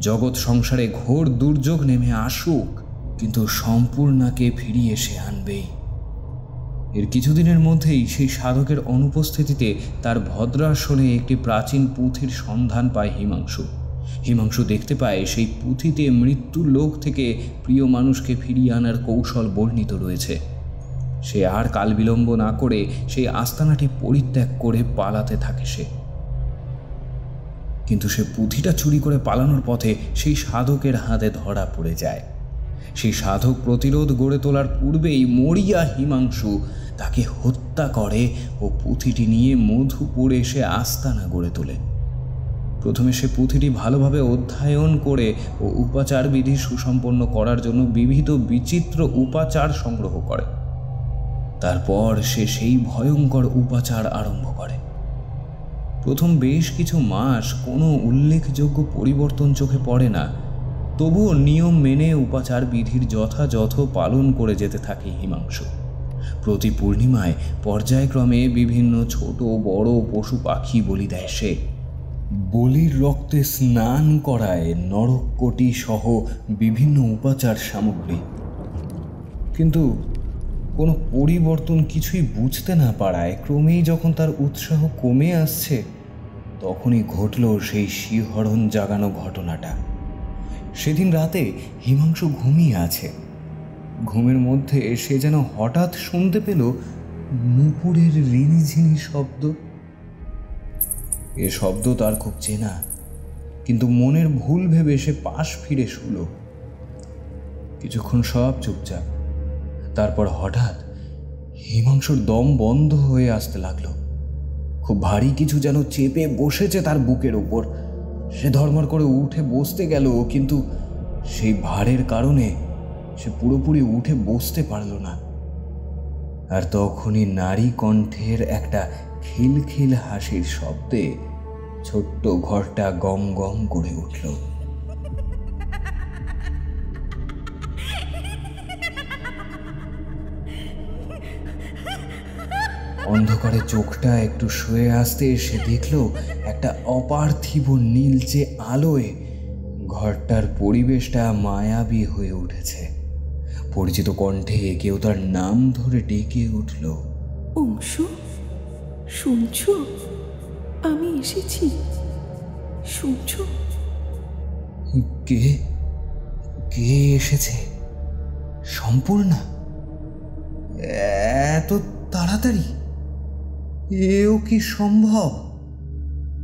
জগৎ সংসারে ঘোর দুর্যোগ নেমে আসুক, কিন্তু সম্পূর্ণাকে ফিরিয়ে সে আনবেই। এর কিছুদিনের মধ্যেই সেই সাধকের অনুপস্থিতিতে তার ভদ্রাসনে একটি প্রাচীন পুঁথির সন্ধান পায় হিমাংশু। হিমাংশু দেখতে পায় সেই পুঁথিতে মৃত্যু লোক থেকে প্রিয় মানুষকে ফিরিয়ে আনার কৌশল বর্ণিত রয়েছে। সে আর কাল বিলম্ব না করে সেই আস্তানাটি পরিত্যাগ করে পালাতে থাকে সে। কিন্তু সে পুঁথিটা চুরি করে পালানোর পথে সেই সাধকের হাতে ধরা পড়ে যায়। সেই সাধক প্রতিরোধ গড়ে তোলার পূর্বেই মরিয়া হিমাংশু তাকে হত্যা করে ও পুঁথিটি নিয়ে মধুপুরে এসে আস্তানা গড়ে তোলে। প্রথমে সে পুঁথিটি ভালোভাবে অধ্যয়ন করে ও উপাচার বিধি সুসম্পন্ন করার জন্য বিবিধ বিচিত্র উপাচার সংগ্রহ করে। তারপর সে সেই ভয়ঙ্কর উপাচার আরম্ভ করে। প্রথম বেশ কিছু মাস কোনো উল্লেখযোগ্য পরিবর্তন চোখে পড়ে না, তবুও নিয়ম মেনে উপাচার বিধির যথাযথ পালন করে যেতে থাকে হিমাংশু। প্রতি পূর্ণিমায় পর্যায়ক্রমে বিভিন্ন ছোট বড় পশু পাখি বলি দেয় সে। বলির রক্তে স্নান করায় নরককটি সহ বিভিন্ন উপাচার সামগ্রী। কিন্তু কোনো পরিবর্তন কিছুই বুঝতে না পারায় ক্রমেই যখন তার উৎসাহ কমে আসছে, তখনই ঘটল সেই শিহরণ জাগানো ঘটনাটা। সেদিন রাতে হিমাংশু ঘুমিয়ে আছে। ঘুমের মধ্যে সে যেন হঠাৎ শুনতে পেল নুপুরের রিনিঝিনি শব্দ। এ শব্দ তার খুব চেনা, কিন্তু মনের ভুল ভেবে সে পাশ ফিরে শুল। কিছুক্ষণ সব চুপচাপ। তারপর হঠাৎ হিমাংশুর দম বন্ধ হয়ে আসতে লাগলো। খুব ভারী কিছু যেন চেপে বসেছে তার বুকের উপর। সে ধর্মর করে উঠে বসতে গেল, কিন্তু সেই ভারের কারণে সে পুরোপুরি উঠে বসতে পারল না। আর তখনই নারী কণ্ঠের একটা খিলখিল হাসির শব্দে ছোট্ট ঘরটা গম গম করে উঠল। অন্ধকারে চোখটা একটু শুয়ে আসতে সে দেখল একটা অপার্থিব নীলচে আলোয় ঘরটার পরিবেশটা মায়াবী হয়ে উঠেছে। পরিচিত কণ্ঠে কেউ তার নাম ধরে ডেকে উঠল, অংশু, শুনছ? আমি এসেছি, শুনছ? কে কে এসেছে? সম্পূর্ণা? এত তাড়াতাড়ি? এও কি সম্ভব?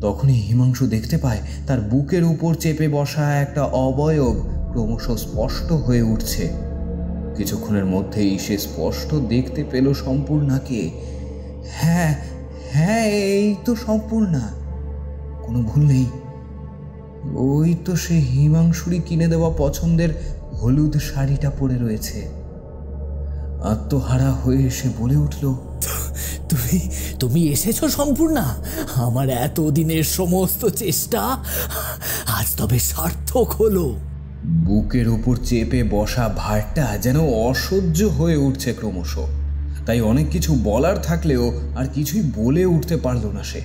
তখনই হিমাংশু দেখতে পায় তার বুকের উপর চেপে বসা একটা অবয়ব ক্রমশ স্পষ্ট হয়ে উঠছে। কিছুক্ষণের মধ্যেই সে স্পষ্ট দেখতে পেল সম্পূর্ণাকে। হ্যাঁ হ্যাঁ, এই তো সম্পূর্ণা, কোনো ভুল নেই। ওই তো সে হিমাংশুরই কিনে দেওয়া পছন্দের হলুদ শাড়িটা পরে রয়েছে। আত্মহারা হয়ে সে বলে উঠল, তুমি এসেছো সম্পূর্ণা? আমার এতদিনের সমস্ত চেষ্টা আজ তবে সার্থক হলো। বুকের উপর চেপে বসা ভারটা যেন অসহ্য হয়ে উঠছে ক্রমশ। তাই অনেক কিছু বলার থাকলেও আর কিছুই বলে উঠতে পারল না সে।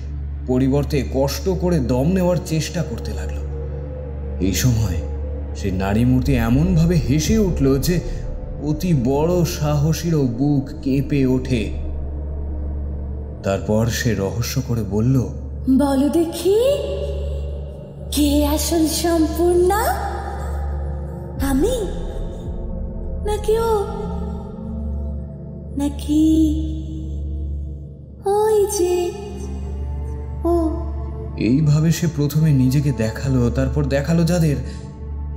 পরিবর্তে কষ্ট করে দম নেওয়ার চেষ্টা করতে লাগলো। এই সময় সে নারী মূর্তি এমনভাবে হেসে উঠল যে অতি বড় সাহসীরও বুক কেঁপে ওঠে। তারপর সে রহস্য করে বলল, বলো দেখি, কে আসল সম্পূর্ণা? আমি নাকি ও, নাকি ওই যে ও? এইভাবে সে প্রথমে নিজেকে দেখালো, তারপর দেখালো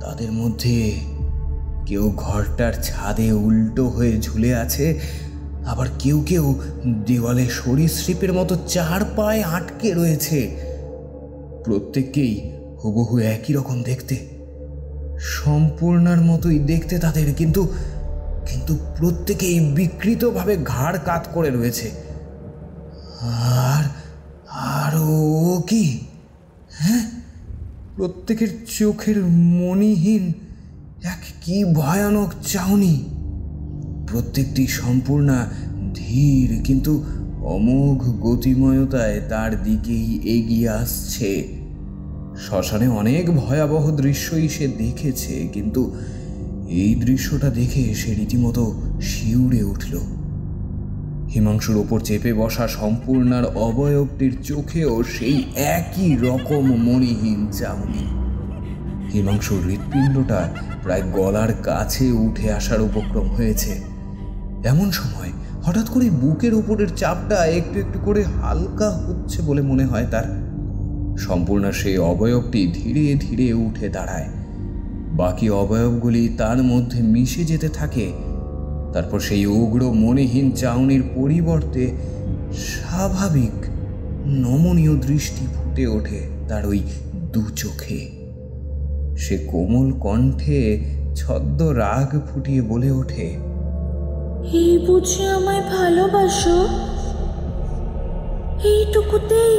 তাদের মধ্যে কেউ ঘরটার ছাদে উল্টো হয়ে ঝুলে আছে, আবার কেউ কেউ দেওয়ালে সরীসৃপের মতো 4 পায়ে আটকে রয়েছে। প্রত্যেককেই হুবহু একই রকম দেখতে, সম্পূর্ণার মতোই দেখতে তাদের, কিন্তু কিন্তু প্রত্যেকেই বিকৃতভাবে ঘাড় কাত করে রয়েছে। আর ও কি? হ্যাঁ, প্রত্যেকের চোখের মণিহীন এক কি ভয়ানক চাউনি। প্রত্যেকটি সম্পূর্ণা ধীর কিন্তু অমোঘ গতিময়তায় তার দিকেই এগিয়ে আসছে। শ্মশানে অনেক ভয়াবহ দৃশ্যই সে দেখেছে, কিন্তু এই দৃশ্যটা দেখে সে রীতিমতো শিউরে উঠল। হিমাংশুর ওপর চেপে বসা সম্পূর্ণার অবয়বটির চোখেও সেই একই রকম মণিহীন চাউনি। হিমাংশুর হৃৎপিণ্ডটা প্রায় গলার কাছে উঠে আসার উপক্রম হয়েছে। এমন সময় হঠাৎ করে বুকের উপরের চাপটা একটু একটু করে হালকা হচ্ছে বলে মনে হয় তার। সম্পূর্ণ সেই অবয়বটি ধীরে ধীরে উঠে দাঁড়ায়, বাকি অবয়বগুলি তার মধ্যে মিশে যেতে থাকে। তারপর সেই উগ্র মণিহীন চাউনির পরিবর্তে স্বাভাবিক নমনীয় দৃষ্টি ফুটে ওঠে তার ওই 2 চোখে। সে কোমল কণ্ঠে ছদ্ম রাগ ফুটিয়ে বলে ওঠে, এই বুঝি আমায় ভালোবাসো? এইটুকুতেই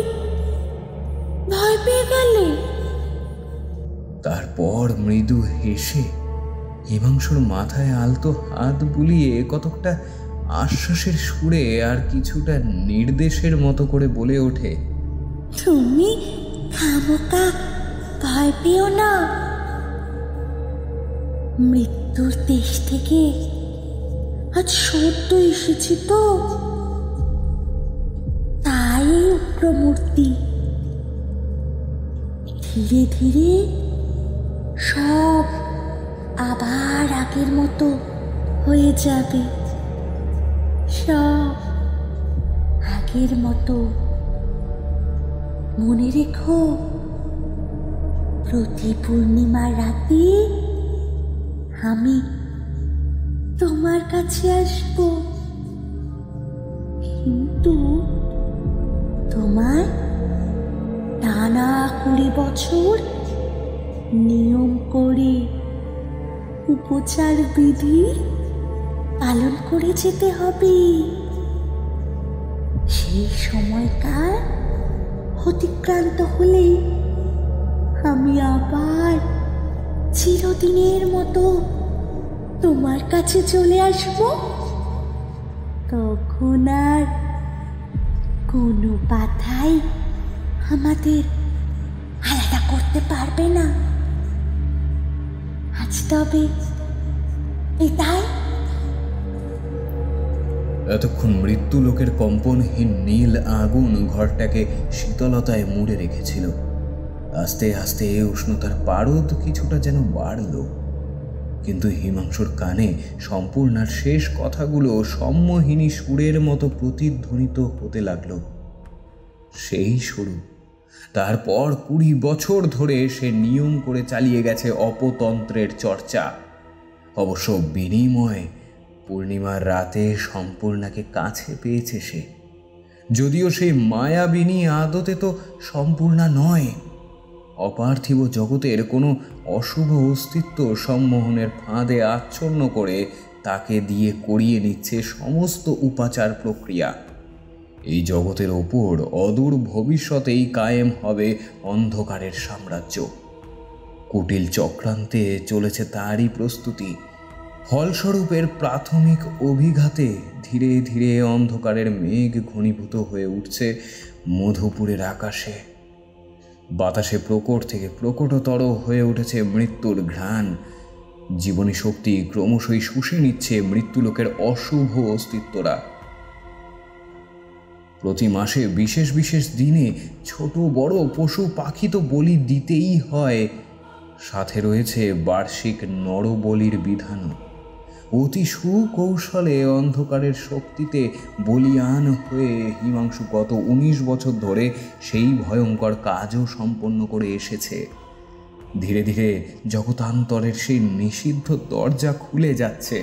ভয় পেয়ে গেলে? তারপর মৃদু হেসে হিমাংশুর মাথায় আলতো হাত বুলিয়ে কতকটা আশ্বাসের সুরে আর কিছুটা নির্দেশের মতো করে বলে ওঠে, তুমি খামোকা ভয় পেও না। মৃত্যুর দেশ থেকে আজ সত্য এসেছি তো, তাই উগ্রমূর্তি। ধীরে ধীরে সব আবার আগের মতো হয়ে যাবে, সব আগের মতো। মনে রেখো, প্রতি পূর্ণিমার রাতে আমি তোমার কাছে আসব, কিন্তু তোমার টানা 20 বছর নিয়ম করে উপচার বিধি পালন করে যেতে হবে। সেই সময়কাল অতিক্রান্ত হলেই আমি আবার চিরদিনের মতো তোমার কাছে চলে আসব। তখন আর কোনো বাধাই আমাদের আলাদা করতে পারবে না। আজ তবে এটাই। এতক্ষণ মৃত্যু লোকের কম্পনহীন নীল আগুন ঘরটাকে শীতলতায় মুড়ে রেখেছিল। আস্তে আস্তে উষ্ণতার পারদ কিছুটা যেন বাড়ল, কিন্তু হিমাংশুর কানে সম্পূর্ণার শেষ কথাগুলো সম্মোহিনী সুরের মতো প্রতিধ্বনিত হতে লাগল। সেই শুরু। তারপর 20 বছর ধরে সে নিয়ম করে চালিয়ে গেছে অপতন্ত্রের চর্চা। অবশ্য বিনিময়ে পূর্ণিমার রাতে সম্পূর্ণাকে কাছে পেয়েছে সে, যদিও সেই মায়াবিনী আদতে তো সম্পূর্ণা নয়। অপার্থিব জগতের কোনো অশুভ অস্তিত্ব সম্মোহনের ফাঁদে আচ্ছন্ন করে তাকে দিয়ে করিয়ে নিচ্ছে সমস্ত উপাচার প্রক্রিয়া। এই জগতের ওপর অদূর ভবিষ্যতেই কায়েম হবে অন্ধকারের সাম্রাজ্য। কুটিল চক্রান্তে চলেছে তারই প্রস্তুতি। ফলস্বরূপ এর প্রাথমিক অভিঘাতে ধীরে ধীরে অন্ধকারের মেঘ ঘনীভূত হয়ে উঠছে মধুপুরের আকাশে। বাতাসে প্রকট থেকে প্রকটতর হয়ে উঠেছে মৃত্যুর ঘ্রাণ। জীবনী শক্তি ক্রমশই শুষে নিচ্ছে মৃত্যুলোকের অশুভ অস্তিত্বরা। প্রতি মাসে বিশেষ বিশেষ দিনে ছোট বড় পশু পাখি তো বলি দিতেই হয়, সাথে রয়েছে বার্ষিক নরবলির বিধান। অতি সুকৌশলে অন্ধকারের শক্তিতে বলিয়ান হয়ে হিমাংশু গত 19 বছর ধরে সেই ভয়ঙ্কর কাজও সম্পন্ন করে এসেছে। ধীরে ধীরে জগতান্তরের সেই নিষিদ্ধ দরজা খুলে যাচ্ছে।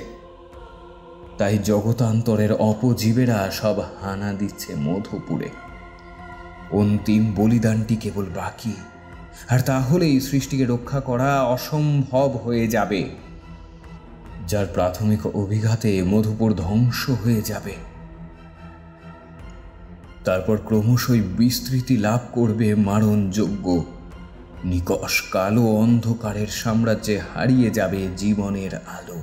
তাই জগতান্তরের অপজীবেরা সব হানা দিচ্ছে মধুপুরে। অন্তিম বলিদানটি কেবল বাকি, আর তাহলেই সৃষ্টিকে রক্ষা করা অসম্ভব হয়ে যাবে, যার প্রাথমিক অভিঘাতে মধুপুর ধ্বংস হয়ে যাবে। তারপর ক্রমশই বিস্তৃতি লাভ করবে মারণযোগ্য। নিকষ কালো অন্ধকারের সাম্রাজ্যে হারিয়ে যাবে জীবনের আলো।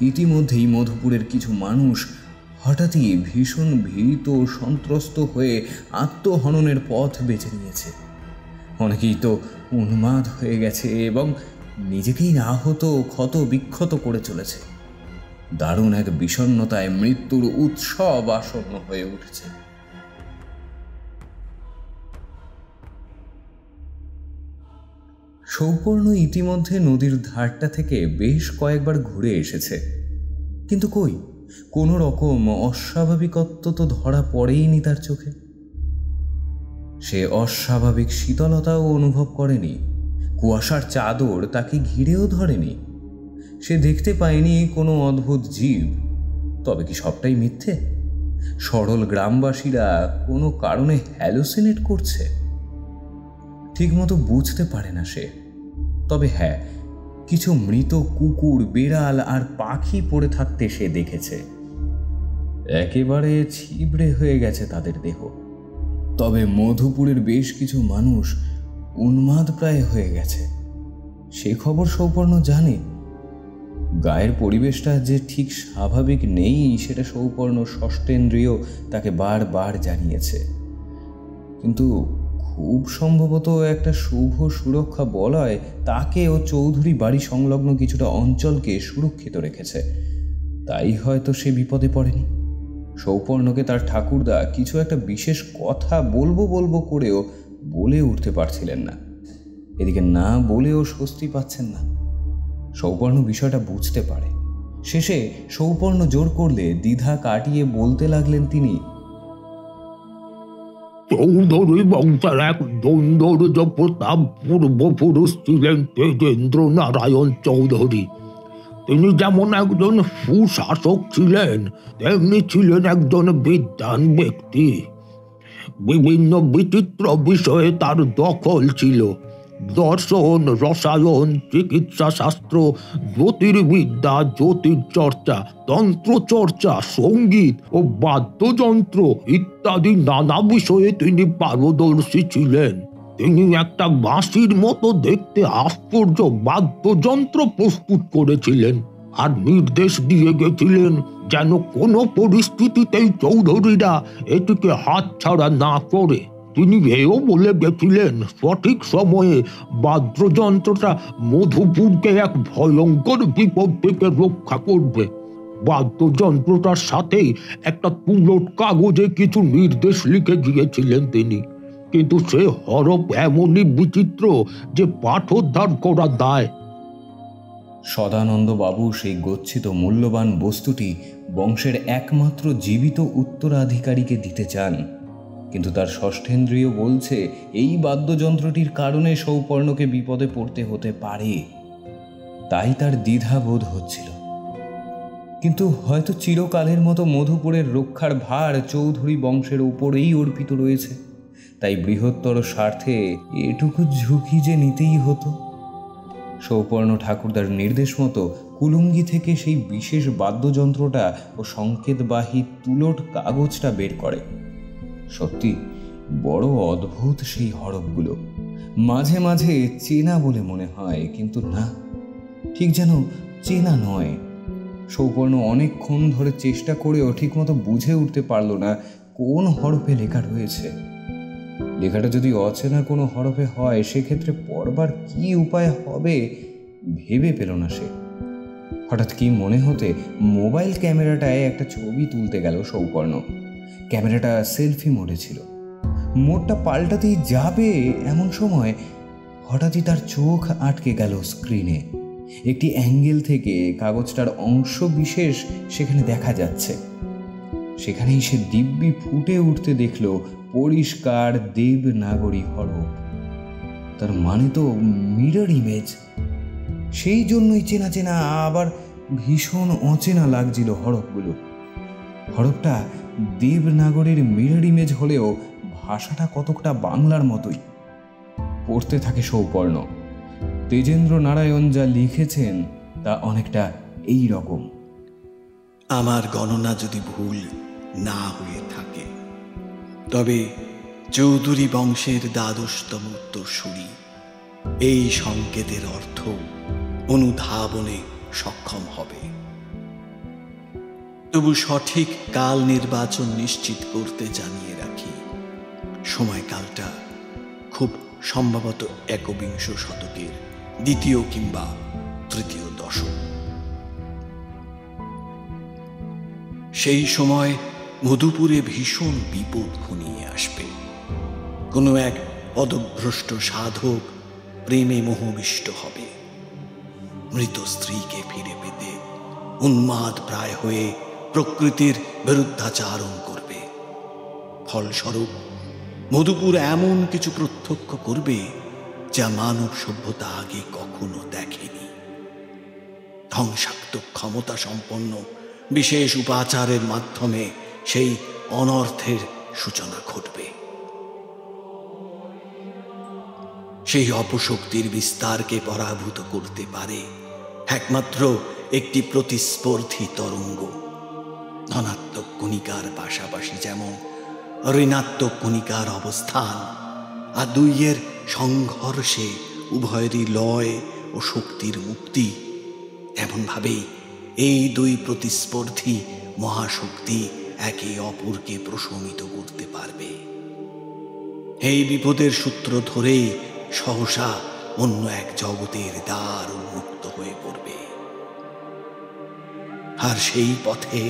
ইতিমধ্যেই মধুপুরের কিছু মানুষ হঠাৎই ভীষণ ভীত সন্ত্রস্ত হয়ে আত্মহননের পথ বেছে নিয়েছে। অনেকেই তো উন্মাদ হয়ে গেছে এবং নিজেকেই আহত ক্ষত বিক্ষত করে চলেছে। দারুণ এক বিষণ্ণতায় মৃত্যুর উৎসব আসন্ন হয়ে উঠেছে। সৌপর্ণ ইতিমধ্যে নদীর ধারটা থেকে বেশ কয়েকবার ঘুরে এসেছে, কিন্তু কই কোনো রকম অস্বাভাবিকত্ব তো ধরা পড়েইনি তার চোখে। সে অস্বাভাবিক শীতলতাও অনুভব করেনি, কুয়াশার চাদর তাকে ঘিরেও ধরেনি। সে দেখতে পায়নি কোনো অদ্ভুত জীব। তবে কি সবটাই মিথ্যে? সরল গ্রামবাসীরা কোনো কারণে হ্যালুসিনেট করছে? ঠিকমতো বুঝতে পারে না সে। তবে হ্যাঁ, কিছু মৃত কুকুর, বেড়াল আর পাখি পড়ে থাকতে সে দেখেছে। একেবারে ছিবড়ে হয়ে গেছে তাদের দেহ। তবে মধুপুরের বেশ কিছু মানুষ উন্মাদ প্রায় হয়ে গেছে, সে খবর সৌপর্ণ জানে। গায়ের পরিবেশটা যে ঠিক স্বাভাবিক নেই সেটা সৌপর্ণ ষষ্ঠেন্দ্রিয় তাকে বারবার জানিয়েছে। কিন্তু খুব সম্ভবত একটা শুভ সুরক্ষা বলয় তাকে ও চৌধুরী বাড়ি সংলগ্ন কিছুটা অঞ্চলকে সুরক্ষিত রেখেছে। তাই হয়তো সে বিপদে পড়েনি। সৌপর্ণকে তার ঠাকুরদা কিছু একটা বিশেষ কথা বলবো করেও বলে উঠতে পারছিলেন না। এদিকে না বলেও স্বস্তি পাচ্ছেন না। সৌপর্ণ বিষয়টা বুঝতে পারে। শেষে সৌপর্ণ জোর করলে দ্বিধা কাটিয়ে বলতে লাগলেন তিনি, চৌধুরী বংশের এক দৈন্দ্য প্রতাপ পূর্বপুরুষ ছিলেন তেজেন্দ্র নারায়ণ চৌধুরী। তিনি যেমন একজন সুশাসক ছিলেন, তেমনি ছিলেন একজন বিদ্বান ব্যক্তি। বিভিন্ন বিচিত্র বিষয়ে তার দখল ছিল। দর্শন, রসায়ন, চিকিৎসা শাস্ত্র, জ্যোতির্বিদ্যা, জ্যোতির্চর্চা, তন্ত্রচর্চা, সঙ্গীত ও বাদ্যযন্ত্র ইত্যাদি নানা বিষয়ে তিনি পারদর্শী ছিলেন। তিনি একটা বাঁশির মতো দেখতে আশ্চর্য বাদ্যযন্ত্র প্রস্তুত করেছিলেন আর নির্দেশ দিয়ে গেছিলেন যেন কোনো পরিস্থিতিতেই চৌধুরীরা এটিকে হাতছাড়া না করে। তিনি এও বলে গেছিলেন সঠিক সময়ে বাদ্যযন্ত্রটা মধুপুরকে এক ভয়ঙ্কর বিপদ থেকে রক্ষা করবে। বাদ্যযন্ত্রটার সাথেই একটা তুলোট কাগজে কিছু নির্দেশ লিখে গিয়েছিলেন তিনি, কিন্তু সে হরফ এমনই বিচিত্র যে পাঠোদ্ধার করা দায়। সদানন্দ বাবু সেই গচ্ছিত মূল্যবান বস্তুটি বংশের একমাত্র জীবিত উত্তরাধিকারীকে দিতে চান, কিন্তু তার ষষ্ঠেন্দ্রিয় বলছে এই বাদ্যযন্ত্রটির কারণে সৌপর্ণকে বিপদে পড়তে হতে পারে। তাই তার দ্বিধাবোধ হচ্ছিল। কিন্তু হয়তো চিরকালের মতো মধুপুরের রক্ষার ভার চৌধুরী বংশের উপরেই অর্পিত রয়েছে। তাই বৃহত্তর স্বার্থে এটুকু ঝুঁকি যে নিতেই হতো। সৌপর্ণ ঠাকুরদার নির্দেশ মতো কুলুঙ্গি থেকে সেই বিশেষ বাদ্যযন্ত্রটা ও সংকেতবাহী তুলোট কাগজটা বের করে। সত্যি বড় অদ্ভুত সেই হরফগুলো। মাঝে মাঝে চেনা বলে মনে হয়, কিন্তু না, ঠিক যেন চেনা নয়, সৌপর্ণ অনেকক্ষণ ধরে চেষ্টা করেও ঠিকমতো বুঝে উঠতে পারল না কোন হরফে লেখা রয়েছে। লেখাটা যদি অচেনা কোনো হরফে হয় সেক্ষেত্রে পড়বার কি উপায় হবে ভেবে পেল না সে। হঠাৎ কি মনে হতে মোবাইল ক্যামেরাটায় একটা ছবি তুলতে গেল সৌপর্ণ। ক্যামেরাটা সেলফি মোডে ছিল। মোডটা পাল্টাতেই যাবে এমন সময় হঠাৎই তার চোখ আটকে গেল স্ক্রিনে। একটি অ্যাঙ্গেল থেকে কাগজটার অংশ বিশেষ সেখানে দেখা যাচ্ছে। সেখানেই সে দিব্যি ফুটে উঠতে দেখল পরিষ্কার দেবনাগরী হরফ। তার মানে তো মিরর ইমেজ। সেই জন্যই চেনা চেনা আবার ভীষণ অচেনা লাগছিল হরফগুলো। হরফটা দেবনাগরীর মিরর ইমেজ হলেও ভাষাটা কতকটা বাংলার মতোই। পড়তে থাকে সৌপর্ণ। তেজেন্দ্র নারায়ণ যা লিখেছেন তা অনেকটা এই রকম। আমার গণনা যদি ভুল না হয়ে থাকে তবে চৌধুরী বংশের দ্বাদশতম উত্তরসূরি এই সংকেতের অর্থ অনুধাবনে সক্ষম হবে। তবু সঠিক কাল নির্বাচন নিশ্চিত করতে জানিয়ে রাখি, সময়কালটা খুব সম্ভবত ১বিংশ শতকের দ্বিতীয় কিংবা তৃতীয় দশক। সেই সময় মধুপুরে ভীষণ বিপদ ঘনিয়ে আসবে। কোনো এক পদভ্রষ্ট সাধক প্রেমে মোহবিষ্ট হবে, মৃত স্ত্রীকে ফিরে পেতে উন্মাদ প্রায় হয়ে প্রকৃতির বিরুদ্ধাচারণ করবে। ফলস্বরূপ মধুপুর এমন কিছু প্রত্যক্ষ করবে যা মানব সভ্যতা আগে কখনো দেখেনি। ধ্বংসাত্মক ক্ষমতা সম্পন্ন বিশেষ উপাচারের মাধ্যমে সেই অনর্থের সূচনা ঘটবে। সেই অপশক্তির বিস্তারকে পরাভূত করতে পারে একমাত্র একটি প্রতিস্পর্ধী তরঙ্গ। ধনাত্মক কণিকার পাশাপাশি যেমন ঋণাত্মক কণিকার অবস্থান আর দুইয়ের সংঘর্ষে উভয়েরই লয় ও শক্তির মুক্তি, এমনভাবেই এই দুই প্রতিস্পর্ধী মহাশক্তি একে অপরকে প্রশমিত করতে পারবে। এই বিপদের সূত্র ধরেই সহসা অন্য এক জগতের দ্বার উন্মুক্ত হয়ে পড়বে। আর সেই পথে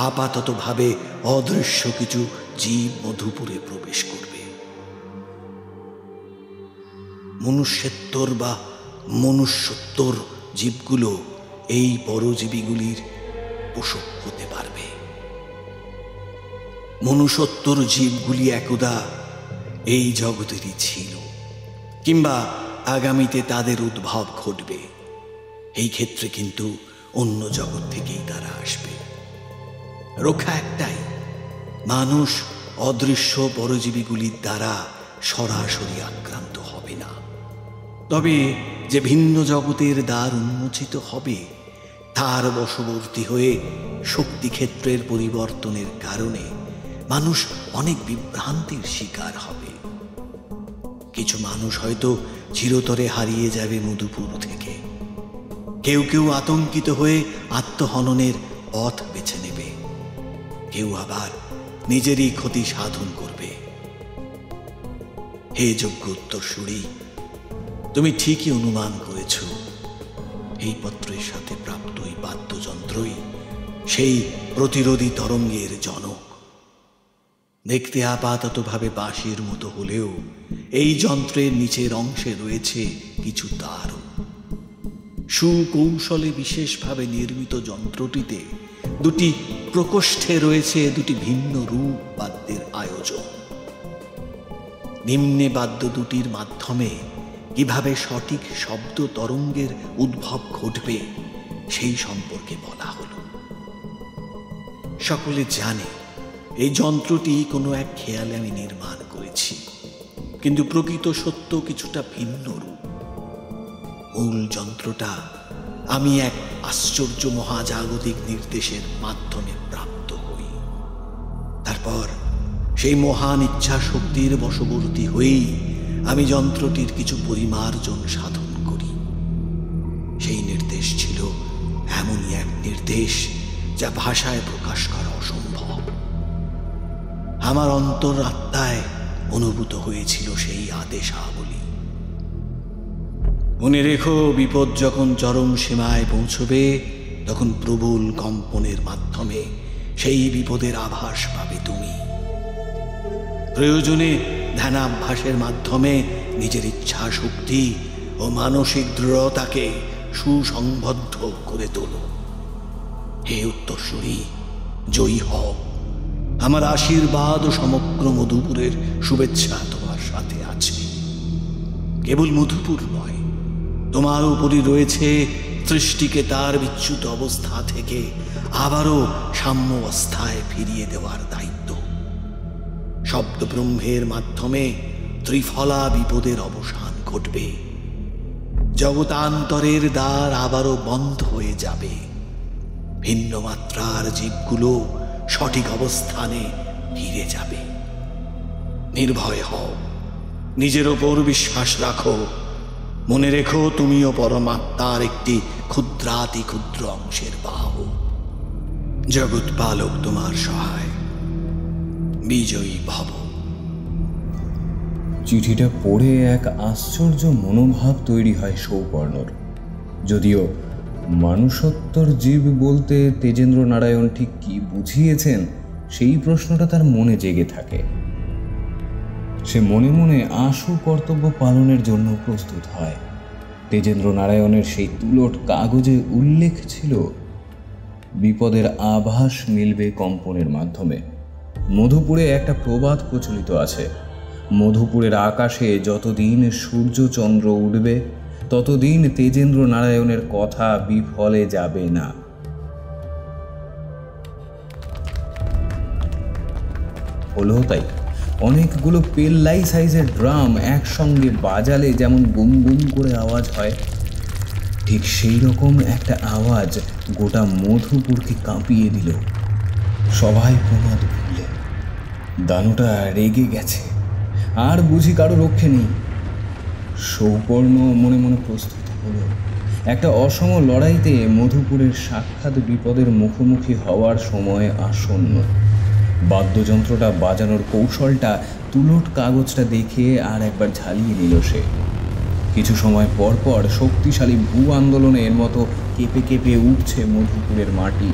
আপাততভাবে অদৃশ্য কিছু জীব মধুপুরে প্রবেশ করবে। মনুষ্যেত্তর বা মনুষ্যোত্তর জীবগুলো এই পরজীবীগুলির পোষক হতে পারবে। মনুষ্যোত্তর জীবগুলি একদা এই জগতেরই ছিল, কিংবা আগামীতে তাদের উদ্ভব ঘটবে। এই ক্ষেত্রে কিন্তু অন্য জগৎ থেকেই তারা আসবে। রক্ষা একটাই, মানুষ অদৃশ্য পরজীবীগুলির দ্বারা সরাসরি আক্রান্ত হবে না। তবে যে ভিন্ন জগতের দ্বার উন্মোচিত হবে তার বশবর্তী হয়ে শক্তিক্ষেত্রের পরিবর্তনের কারণে মানুষ অনেক বিভ্রান্তির শিকার হবে। কিছু মানুষ হয়তো চিরতরে হারিয়ে যাবে মধুপুর থেকে। কেউ কেউ আতঙ্কিত হয়ে আত্মহননের পথ বেছে নেবে, কেউ আবার নিজেরই ক্ষতি সাধন করবে। হে যোগ্য উত্তরসূরি, তুমি ঠিকই অনুমান করেছ, এই পত্রের সাথে প্রাপ্ত এই বাদ্যযন্ত্রই সেই প্রতিরোধী তরঙ্গের জনক। দেখতে আপাততভাবে বাঁশির মতো হলেও এই যন্ত্রের নিচের অংশে রয়েছে কিছু তার। সুকৌশলে বিশেষভাবে নির্মিত যন্ত্রটিতে দুটি প্রকোষ্ঠে রয়েছে দুটি ভিন্ন রূপ বাদ্যের আয়োজন। নিম্নে বাদ্য দুটির মাধ্যমে কিভাবে সঠিক শব্দ তরঙ্গের উদ্ভব ঘটবে সেই সম্পর্কে বলা হলো। সকলে জানে এই যন্ত্রটি কোনো এক খেয়ালে আমি নির্মাণ করেছি, কিন্তু প্রকৃত সত্য কিছুটা ভিন্ন রূপ। মূল যন্ত্রটা আমি এক আশ্চর্য মহাজাগতিক নির্দেশের মাধ্যমে প্রাপ্ত হই। তারপর সেই মহান ইচ্ছা শক্তির বশবর্তী হয়েই আমি যন্ত্রটির কিছু পরিমার্জন সাধন করি। সেই নির্দেশ ছিল এমনই এক নির্দেশ নির্দেশ যা ভাষায় প্রকাশ করা অসম্ভব। আমার অন্তরাত্মায় অনুভূত হয়েছিল সেই আদেশাবলী। মনে রেখো, বিপদ যখন চরম সীমায় পৌঁছবে তখন প্রবল কম্পনের মাধ্যমে সেই বিপদের আভাস পাবে তুমি। প্রয়োজনে ধ্যানাভ্যাসের মাধ্যমে নিজের ইচ্ছা শক্তি ও মানসিক দৃঢ়তাকে সুসংবদ্ধ করে তোলো। হে উত্তরসূরি, জয়ী হও। আমার আশীর্বাদ ও সমগ্র মধুপুরের শুভেচ্ছা তোমার সাথে আছে। কেবল মধুপুর নয়, তোমার উপরই রয়েছে সৃষ্টিকে তার বিচ্যুত অবস্থা থেকে আবারও সাম্য অবস্থায় ফিরিয়ে দেওয়ার দায়িত্ব। শব্দ ব্রহ্মের মাধ্যমে ত্রিফলা বিপদের অবসান ঘটবে। জগতান্তরের দ্বার আবারও বন্ধ হয়ে যাবে। ভিন্ন মাত্রার জীবগুলো সঠিক অবস্থানে ফিরে যাবে। নির্ভয় হও, নিজের ওপর বিশ্বাস রাখো। মনে রেখো, তুমিও পরমাত্মার একটি ক্ষুদ্রাতি ক্ষুদ্র অংশের বাহু। জগৎ পালক তোমার সহায়। বিজয়ী ভব। চিঠিটা পড়ে এক আশ্চর্য মনোভাব তৈরি হয় সৌপর্ণর। যদিও মানুষত্বর জীব বলতে তেজেন্দ্র নারায়ণ ঠিক কি বুঝিয়েছেন সেই প্রশ্নটা তার মনে জেগে থাকে। সে মনে মনে আশু কর্তব্য পালনের জন্য প্রস্তুত হয়। তেজেন্দ্র নারায়ণের সেই তুলট কাগজে উল্লেখ ছিল বিপদের আভাস মিলবে কম্পনের মাধ্যমে। মধুপুরে একটা প্রবাদ প্রচলিত আছে, মধুপুরের আকাশে যতদিন সূর্য চন্দ্র উঠবে ততদিন তেজেন্দ্র নারায়ণের কথা বিফলে যাবে না। হলো তাই। অনেকগুলো পেল্লাই সাইজের ড্রাম একসঙ্গে বাজালে যেমন গুম গুম করে আওয়াজ হয়, ঠিক সেই রকম একটা আওয়াজ গোটা মধুপুরকে কাঁপিয়ে দিল। সবাই প্রমাদ ভুললে। দানুটা রেগে গেছে, আর বুঝি কারো রক্ষে নেই। সৌপর্ণ মনে মনে প্রস্তুত হলো একটা অসম লড়াইতে মধুপুরের সাক্ষাৎ বিপদের মুখোমুখি হওয়ার সময় আসন্ন। বাদ্যযন্ত্রটা বাজানোর কৌশলটা তুলট কাগজটা দেখে আর একবার ঝালিয়ে নিল সে। কিছু সময় পর পর শক্তিশালী ভূ আন্দোলনের মতো কেঁপে কেঁপে উঠছে মধুপুরের মাটি।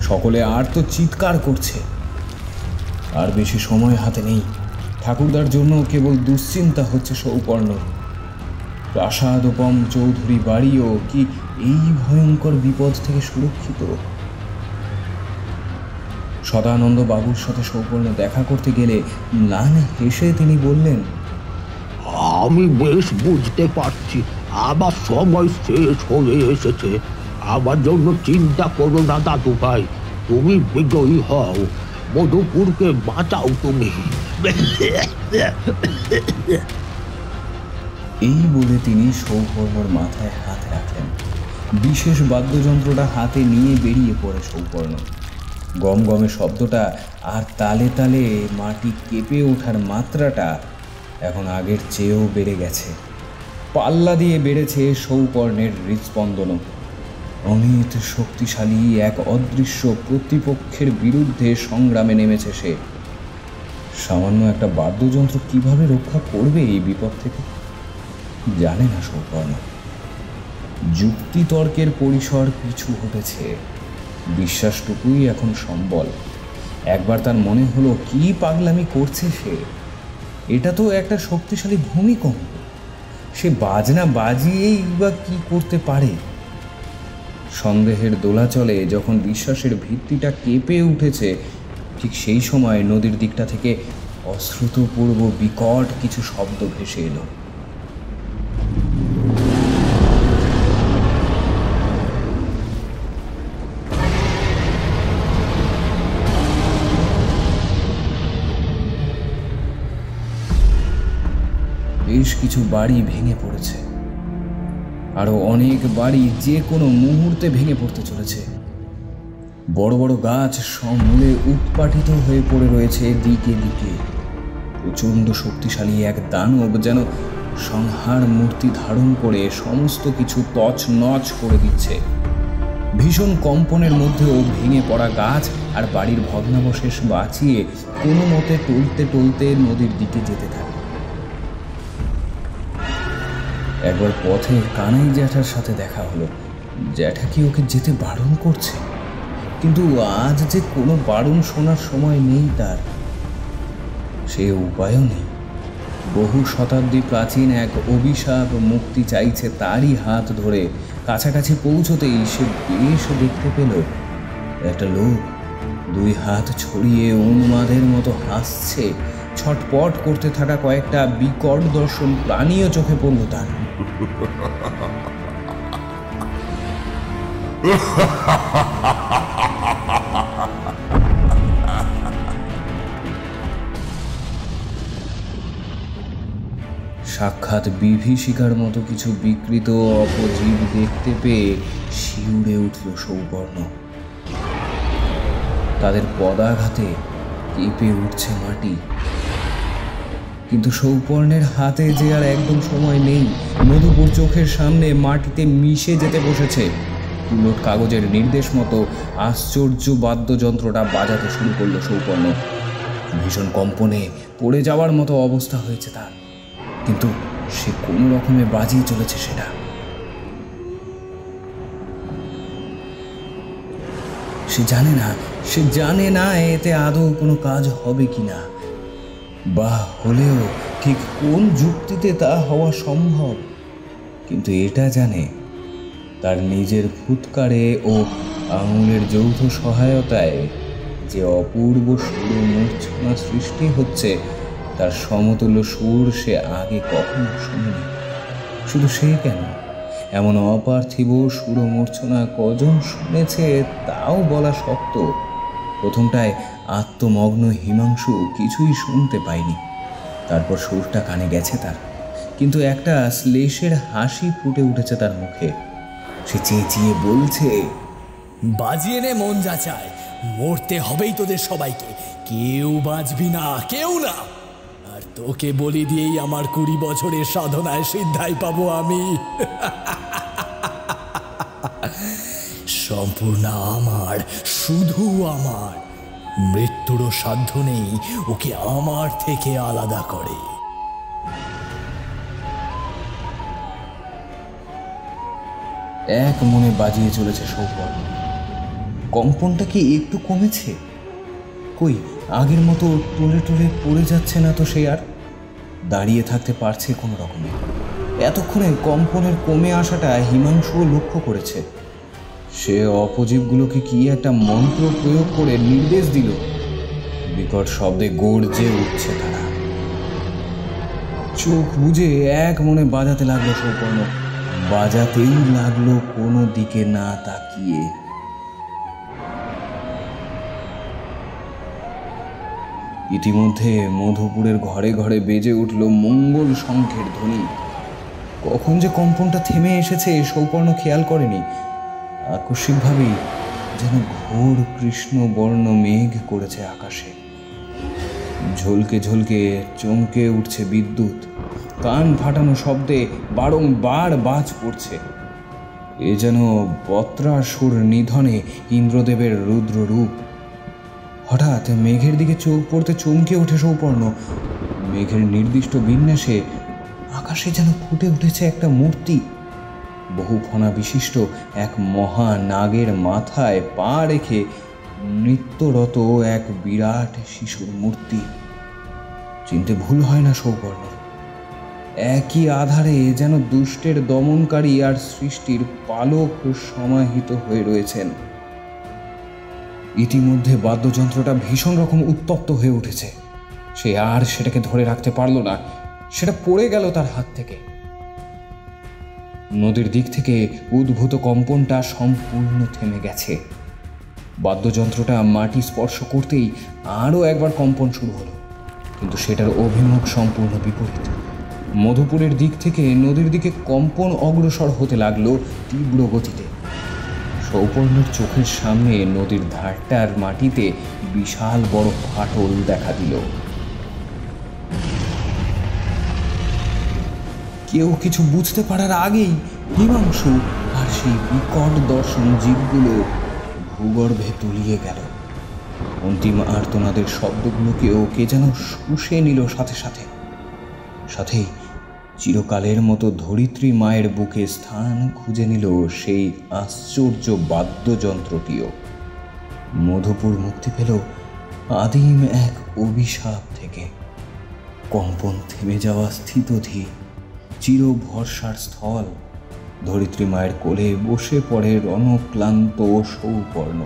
সকলে আর তো চিৎকার করছে। আর বেশি সময় হাতে নেই। ঠাকুরদার জন্য কেবল দুশ্চিন্তা হচ্ছে সৌপর্ণ। প্রাসাদোপম চৌধুরী বাড়িও কি এই ভয়ঙ্কর বিপদ থেকে সুরক্ষিত? সদানন্দ বাবুর সাথে সৌপর্ণ দেখা করতে গেলে ম্লান হেসে তিনি বললেন, আমি বেশ বুঝতে পারছি আবার সময় শেষ হয়ে এসেছে। আমার জন্য চিন্তা করো না দাদু ভাই, তুমি বিজয়ী হও। মধুপুরকে বাঁচাও তুমি। এই বলে তিনি সৌপর্ণর মাথায় হাত রাখলেন। বিশেষ বাদ্যযন্ত্রটা হাতে নিয়ে বেরিয়ে পড়ে সৌপর্ণ। গমগমে শব্দটা আর তালে তালে মাটি কেঁপে ওঠার মাত্রাটা এখন আগের চেয়েও বেড়ে গেছে। পাল্লা দিয়ে বেড়েছে সৌপর্ণের হৃৎস্পন্দনও। অমিত শক্তিশালী এক অদৃশ্য প্রতিপক্ষের বিরুদ্ধে সংগ্রামে নেমেছে সে। সামান্য একটা বাদ্যযন্ত্র কিভাবে রক্ষা করবে এই বিপদ থেকে জানে না সৌপর্ণ। যুক্তিতর্কের পরিসর পিছু হটেছে, বিশ্বাসটুকুই এখন সম্বল। একবার তার মনে হলো কি পাগলামি করছে সে। এটা তো একটা শক্তিশালী ভূমিকম্প, সে বাজনা বাজিয়েই বা কি করতে পারে। সন্দেহের দোলাচলে যখন বিশ্বাসের ভিত্তিটা কেঁপে উঠেছে, ঠিক সেই সময় নদীর দিকটা থেকে অশ্রুতপূর্ব বিকট কিছু শব্দ ভেসে এলো। বেশ কিছু বাড়ি ভেঙে পড়েছে, আরো অনেক বাড়ি যে কোনো মুহূর্তে ভেঙে পড়তে চলেছে। বড় বড় গাছ সমূলে উৎপাটিত হয়ে পড়ে রয়েছে দিকে দিকে। প্রচণ্ড শক্তিশালী এক দানব যেন সংহার মূর্তি ধারণ করে সমস্ত কিছু তছনছ করে দিচ্ছে। ভীষণ কম্পনের মধ্যেও ভেঙে পড়া গাছ আর বাড়ির ভগ্নাবশেষ বাঁচিয়ে কোনো মতে টলতে টলতে নদীর দিকে যেতে থাকে। একবার পথে কানাই জ্যাঠার সাথে দেখা হলো। জ্যাঠা কি ওকে যেতে বারণ করছে, কিন্তু আজ যে কোনো বারণ শোনার সময় নেই তার, সে উপায়ও নেই। বহু শতাব্দী প্রাচীন এক অভিশাপ মুক্তি চাইছে তারই হাত ধরে। কাছাকাছি পৌঁছতেই সে বেশ দেখতে পেল একটা লোক দুই হাত ছড়িয়ে উন্মাদের মতো হাসছে। ছটপট করতে থাকা কয়েকটা বিকট দর্শন প্রাণীয় চোখে পড়ল তার। সাক্ষাৎ বিভীষিকার মতো কিছু বিকৃত অপজীব দেখতে পেয়ে শিউরে উঠল সৌপর্ণ। তাদের পদাঘাতে কেঁপে উঠছে মাটি, কিন্তু সৌপর্ণের হাতে যে আর একদম সময় নেই। মধুপুর চোখের সামনে মাটিতে মিশে যেতে বসেছে। উলট কাগজের নির্দেশ মতো আশ্চর্য বাদ্যযন্ত্রটা বাজাতে শুরু করলো সৌপর্ণ। ভীষণ কম্পনে পড়ে যাওয়ার মতো অবস্থা হয়েছে তার, কিন্তু সে কোনো রকমে বাজিয়ে চলেছে সেটা। সে জানে না এতে আদৌ কোনো কাজ হবে কিনা, বা হলেও ঠিক কোন যুক্তিতে তা হওয়া সম্ভব। কিন্তু এটা জানে তার নিজের ফুৎকারে ও আঙুলের যৌথ সহায়তায় যে অপূর্ব সুর মূর্ছনা সৃষ্টি হচ্ছে, তার সমতুল্য সুর সে আগে কখনো শুনেনি। শুধু সে কেন, এমন অপার্থিব সুর মূর্ছনা কজন শুনেছে তাও বলা শক্ত। প্রথমটায় আত্মমগ্ন হিমাংশু কিছুই শুনতে পায়নি। তারপর সুরটা কানে গেছে তার, কিন্তু একটা শ্লেষের হাসি ফুটে উঠেছে তার মুখে। সে চেঁচিয়ে বলছে, বাজিয়ে নে মন যা চায়, মরতে হবেই তোদের সবাইকে, কেউ বাঁচবি না, কেউ না। আর তোকে বলি দিয়েই আমার 20 বছরের সাধনায় সিদ্ধাই পাবো আমি। সম্পূর্ণ আমার, শুধু আমার। মৃত্যুরও সাধ্য নেই ওকে আমার থেকে আলাদা করে। এক মনে বাজিয়ে চলেছে সৌপর্ণ। কম্পনটা কি একটু কমেছে? কই, আগের মতো টলে টলে পড়ে যাচ্ছে না তো সে আর। দাঁড়িয়ে থাকতে পারছে কোনো রকমে। এতক্ষণে কম্পনের কমে আসাটা হিমাংশুও লক্ষ্য করেছে। সে অপজীবগুলোকে কি একটা মন্ত্র প্রয়োগ করে নির্দেশ দিল। বিকট শব্দে গর্জে উঠছে তারা। চোখ বুজে এক মনে বাজাতে লাগলো সৌপর্ণ। বাজাতেই লাগলো কোনো দিকে না তাকিয়ে। ইতিমধ্যে মধুপুরের ঘরে ঘরে বেজে উঠল মঙ্গল শঙ্খের ধ্বনি। কখন যে কম্পনটা থেমে এসেছে সৌপর্ণ খেয়াল করেনি। আকস্মিকভাবেই যেন ঘোর কৃষ্ণ বর্ণ মেঘ করেছে আকাশে। ঝলকে ঝলকে চমকে উঠছে বিদ্যুৎ। কান ফাটানো শব্দে বারংবার বাজ পড়ছে। এ যেন বত্রাসুর নিধনে ইন্দ্রদেবের রুদ্র রূপ। হঠাৎ মেঘের দিকে চোখ পড়তে চমকে ওঠে সৌপর্ণ। মেঘের নির্দিষ্ট বিন্যাসে আকাশে যেন ফুটে উঠেছে একটা মূর্তি। বহু ফণা বিশিষ্ট এক মহা নাগের মাথায় পা রেখে নৃত্যরত এক বিরাট শিশুর মূর্তি। চিনতে ভুল হয় না সৌপর্ণ। একই আধারে যেন দুষ্টের দমনকারী আর সৃষ্টির পালক সমাহিত হয়ে রয়েছেন। ইতিমধ্যে বাদ্যযন্ত্রটা ভীষণ রকম উত্তপ্ত হয়ে উঠেছে। সে আর সেটাকে ধরে রাখতে পারল না। সেটা পড়ে গেল তার হাত থেকে। নদীর দিক থেকে উদ্ভূত কম্পনটা সম্পূর্ণ থেমে গেছে। বাদ্যযন্ত্রটা মাটি স্পর্শ করতেই আরও একবার কম্পন শুরু হলো, কিন্তু সেটার অভিমুখ সম্পূর্ণ বিপরীত। মধুপুরের দিক থেকে নদীর দিকে কম্পন অগ্রসর হতে লাগলো তীব্র গতিতে। সৌপর্ণের চোখের সামনে নদীর ধারটার মাটিতে বিশাল বড় ফাটল দেখা দিল। কেউ কিছু বুঝতে পারার আগেই হিমাংশু আর সেই বিকট দর্শন জীবগুলো ভূগর্ভে তলিয়ে গেল। অন্তিম আর্তনাদের শব্দগুলোকেও কে যেন শুষে নিল সাথে সাথে। সাথেই চিরকালের মতো ধরিত্রী মায়ের বুকে স্থান খুঁজে নিল সেই আশ্চর্য বাদ্যযন্ত্রটিও। মধুপুর মুক্তি পেল আদিম এক অভিশাপ থেকে। কম্পন থেমে যাওয়া স্থিতধী চির ভরসার স্থল। ধরিত্রী মায়ের কোলে বসে পড়ে রণক্লান্ত সৌপর্ণ।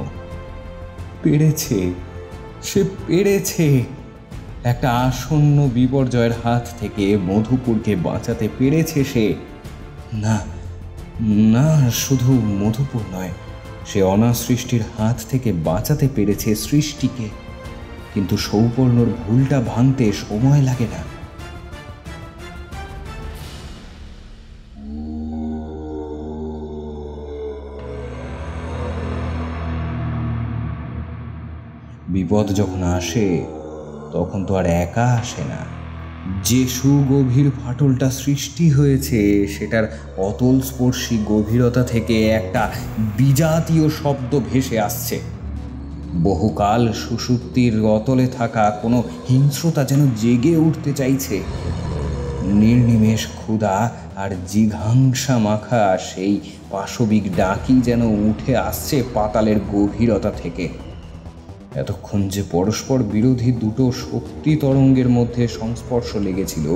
পেরেছে, সে পেরেছে। একটা আসন্ন বিপর্যয়ের হাত থেকে মধুপুরকে বাঁচাতে পেরেছে সে। না না, শুধু মধুপুর নয়, সে অনাসৃষ্টির হাত থেকে বাঁচাতে পেরেছে সৃষ্টিকে। কিন্তু সৌপর্ণর ভুলটা ভাঙতে সময় লাগে না। বিপদ যখন আসে তখন তো আর একা আসে না। যে সুগভীর ফাটলটা সৃষ্টি হয়েছে সেটার অতল স্পর্শী গভীরতা থেকে একটা বিজাতীয় শব্দ ভেসে আসছে। বহুকাল সুষুপ্তির অতলে থাকা কোনো হিংস্রতা যেন জেগে উঠতে চাইছে। নির্নিমেষ ক্ষুধা আর জিঘাংসা মাখা সেই পাশবিক ডাকি যেন উঠে আসছে পাতালের গভীরতা থেকে। এতক্ষণ যে পরস্পর বিরোধী দুটো শক্তি তরঙ্গের মধ্যে সংস্পর্শ লেগেছিল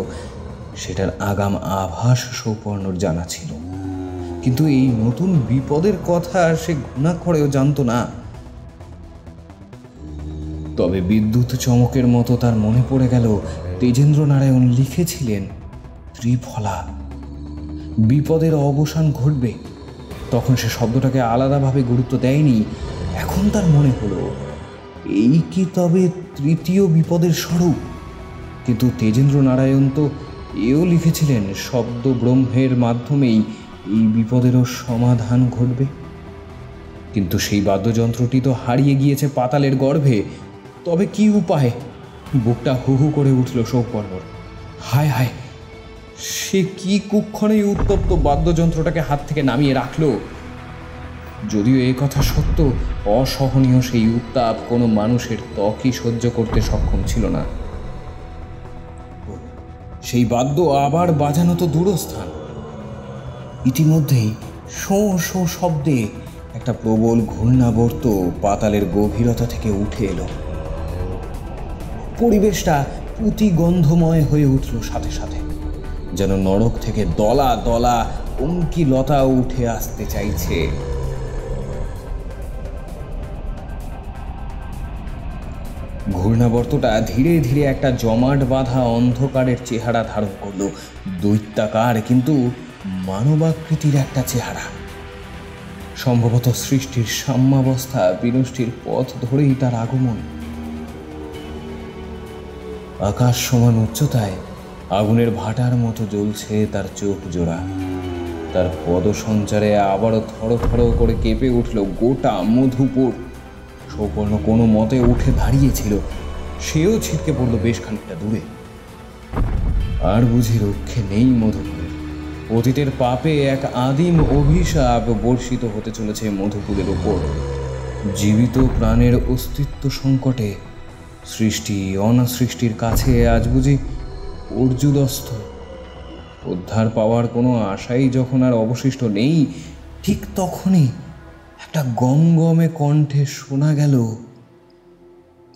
সেটার আগাম আভাস সৌপর্ণর জানা ছিল, কিন্তু এই নতুন বিপদের কথা সে ঘুণাক্ষরেও জানতো না। তবে বিদ্যুৎ চমকের মতো তার মনে পড়ে গেল তেজেন্দ্র নারায়ণ লিখেছিলেন ত্রিফলা, বিপদের অবসান ঘটবে। তখন সে শব্দটাকে আলাদাভাবে গুরুত্ব দেয়নি। এখন তার মনে হলো এই কি তবে তৃতীয় বিপদের স্বরূপ? কিন্তু তেজেন্দ্র নারায়ণ তো এও লিখেছিলেন শব্দ ব্রহ্মের মাধ্যমেই এই বিপদেরও সমাধান ঘটবে। কিন্তু সেই বাদ্যযন্ত্রটি তো হারিয়ে গিয়েছে পাতালের গর্ভে। তবে কি উপায়? বুকটা হু হু করে উঠল সৌপর্ণর। হায় হায়, সে কি কুক্ষণেই উত্তপ্ত বাদ্যযন্ত্রটাকে হাত থেকে নামিয়ে রাখলো। যদিও এ কথা সত্য, অসহনীয় সেই উত্তাপ কোনো মানুষের ত্বকই সহ্য করতে সক্ষম ছিল না। সেই বাদ্য আবার বাজানো তো দূরস্থান। ইতিমধ্যেই শোঁ শোঁ শব্দে একটা প্রবল ঘূর্ণাবর্ত পাতালের গভীরতা থেকে উঠে এলো। পরিবেশটা পুতিগন্ধময় হয়ে উঠল সাথে সাথে, যেন নরক থেকে দলা দলা অঙ্কিলতা উঠে আসতে চাইছে। ঘূর্ণাবর্তটা ধীরে ধীরে একটা জমাট বাঁধা অন্ধকারের চেহারা ধারণ করলো। দৈত্যাকার কিন্তু মানবাকৃতির একটা চেহারা। সম্ভবত সৃষ্টির সাম্যাবস্থা বিনষ্টির পথ ধরেই তার আগমন। আকাশ সমান উচ্চতায় আগুনের ভাটার মতো জ্বলছে তার চোখ জোড়া। তার পদসঞ্চারে আবারও থর থর করে কেঁপে উঠল গোটা মধুপুর। সৌপর্ণ কোনো মতে উঠে দাঁড়িয়েছিল। সেও ছিটকে পড়ল বেশ খানিকটা দূরে। আর বুঝি রক্ষে নেই মধুপুরের। অতীতের পাপে এক আদিম অভিশাপ বর্ষিত হতে চলেছে মধুপুরের ওপর। জীবিত প্রাণের অস্তিত্ব সংকটে সৃষ্টি অনাসৃষ্টির কাছে আজ বুঝি অর্জুদস্থ। উদ্ধার পাওয়ার কোনো আশাই যখন আর অবশিষ্ট নেই, ঠিক তখনই একটা গমগমে কণ্ঠে শোনা গেল,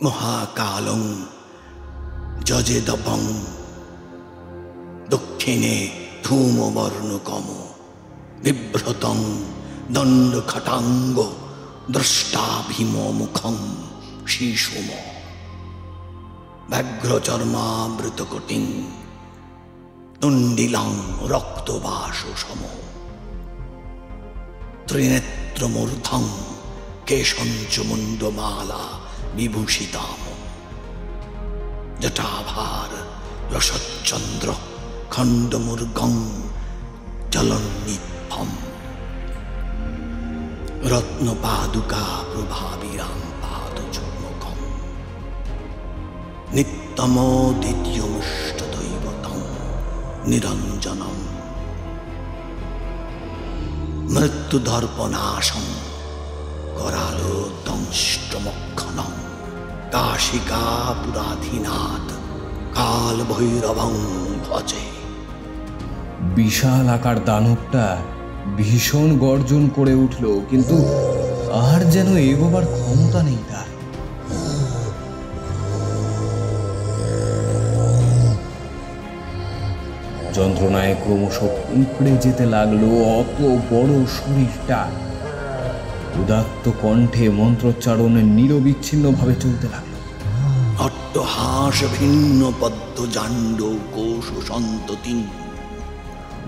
মহাকালং যজেদপং দক্ষিণে ধূমবর্ণকম বিভ্রতং দণ্ডখটাঙ্গ দ্রষ্টাভিমুখং শিশুম ব্যাঘ্রচর্মাবৃতকটিং তুণ্ডিলাং রক্তবাসু সম ত্রিনেত্রমূর্ধং কেশঞ্চ মুণ্ডমালা বিভূষিতাম জটাভার রসচ্চন্দ্র খণ্ডমূর্গং জলন্নিভম রত্নপাদুকা প্রভাবিরাং পাদযুগ্মকং নিত্যমোদিত্যমুষ্টদৈবতং নিরঞ্জনম মৃত্যু দর্পনাশম করালো দংষ্টমক্ষণম কাশিকা পুরাধীনাথ কাল ভৈরবং ভজে। বিশাল আকার দানবটা ভীষণ গর্জন করে উঠল, কিন্তু আর যেন এগোবার ক্ষমতা নেই তার। যন্ত্রণায় ক্রমশ উপড়ে যেতে লাগলো অত বড় শরীরটা। উদাত্ত কণ্ঠে মন্ত্রোচ্চারণে নিরবিচ্ছিন্ন ভাবে চলতে লাগলো। অট্টহাস ভিন্ন পদ্ম জাণ্ড কোষ সন্ততি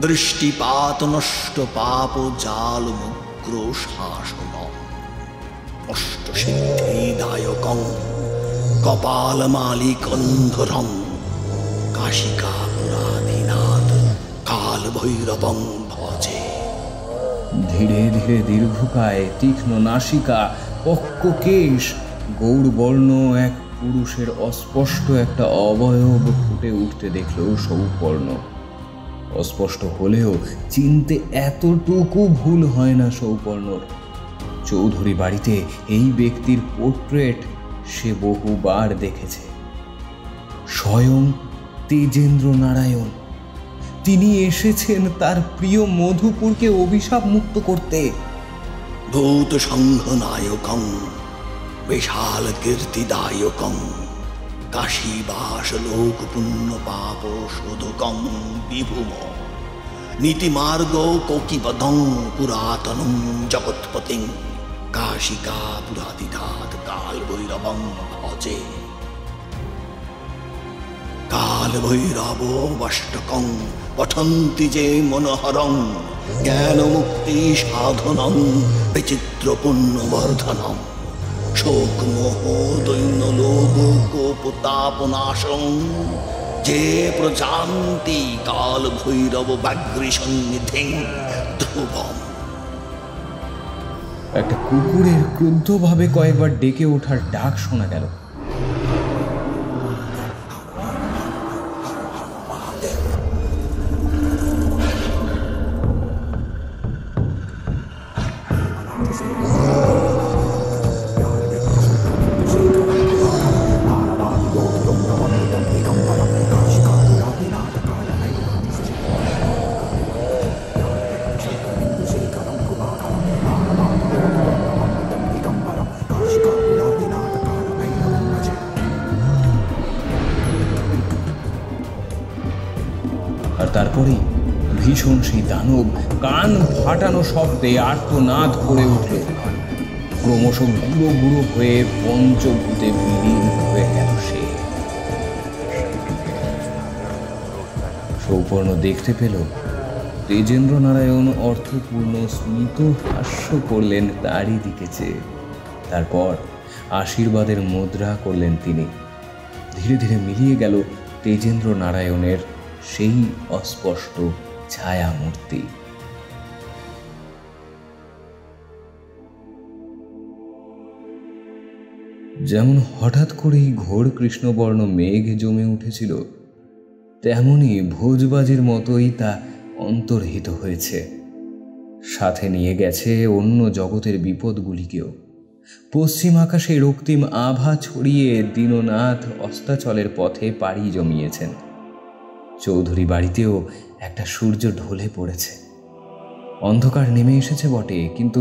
দৃষ্টিপাত নষ্ট পাপ জাল মুগ্র শাসন অষ্ট সিদ্ধিদায়কং কপাল মালিক অন্ধরং কাশিকা পুরাধীনাথ কাল ভৈরবং ভজে। ধীরে ধীরে দীর্ঘকায় তীক্ষ্ণ নাসিকা পক্ক কেশ গৌরবর্ণ এক পুরুষের অস্পষ্ট একটা অবয়ব ফুটে উঠতে দেখল সৌপর্ণ। অস্পষ্ট হলেও চিনতে এতটুকু ভুল হয় না সৌপর্ণর। চৌধুরী বাড়িতে এই ব্যক্তির পোর্ট্রেট সে বহুবার দেখেছে। স্বয়ং তেজেন্দ্র নারায়ণ, তিনি এসেছেন তার প্রিয় মধুপুরকে অভিশাপ মুক্ত করতে। ভূত সংঘ নায়কং বিশাল কীর্তিদায়কং কাশীবাস লোক পুণ্য পাপ শোধকং বিভূম নীতিমার্গ কৌকিবদং পুরাতনং জগৎপতিং কাশিকা পুরাধীনাথ কাল ভৈরবং ভজে। কাল ভৈরব অষ্টকং পঠন্তি যে মনোহরং জ্ঞান মুক্তি সাধনং বিচিত্র পুণ্যবর্ধনং শোক মোহ দৈন্য লোভ কোপতাপনাশং যে প্রজান্তি কাল ভৈরব ব্যাঘ্রী সন্নিধিং ধ্রুবম। একটা কুকুরের ক্রুদ্ধভাবে কয়েকবার ডেকে ওঠার ডাক শোনা গেল। আর তারপরেই ভীষণ সেই দানব কান ফাটানো শব্দে আর্তনাদ করে উঠল। ক্রমশ গুঁড়ো গুঁড়ো হয়ে পঞ্চভূতে বিলীন হয়ে গেল সে। সৌপর্ণ দেখতে পেল তেজেন্দ্র নারায়ণ অর্থপূর্ণ স্মিত হাস্য করলেন তারই দিকে চেয়ে। তারপর আশীর্বাদের মুদ্রা করলেন তিনি। ধীরে ধীরে মিলিয়ে গেল তেজেন্দ্র নারায়ণের সেই অস্পষ্ট ছায়া মূর্তি। যেমন হঠাৎ করেই ঘোর কৃষ্ণবর্ণ মেঘ জমে উঠেছিল, তেমনি ভোজবাজির মতোই তা অন্তর্হিত হয়েছে। সাথে নিয়ে গেছে অন্য জগতের বিপদগুলিকেও। পশ্চিম আকাশে রক্তিম আভা ছড়িয়ে দীননাথ অস্তাচলের পথে পাড়ি জমিয়েছেন। চৌধুরী বাড়িতেও একটা সূর্য ঢলে পড়েছে। অন্ধকার নেমে এসেছে বটে, কিন্তু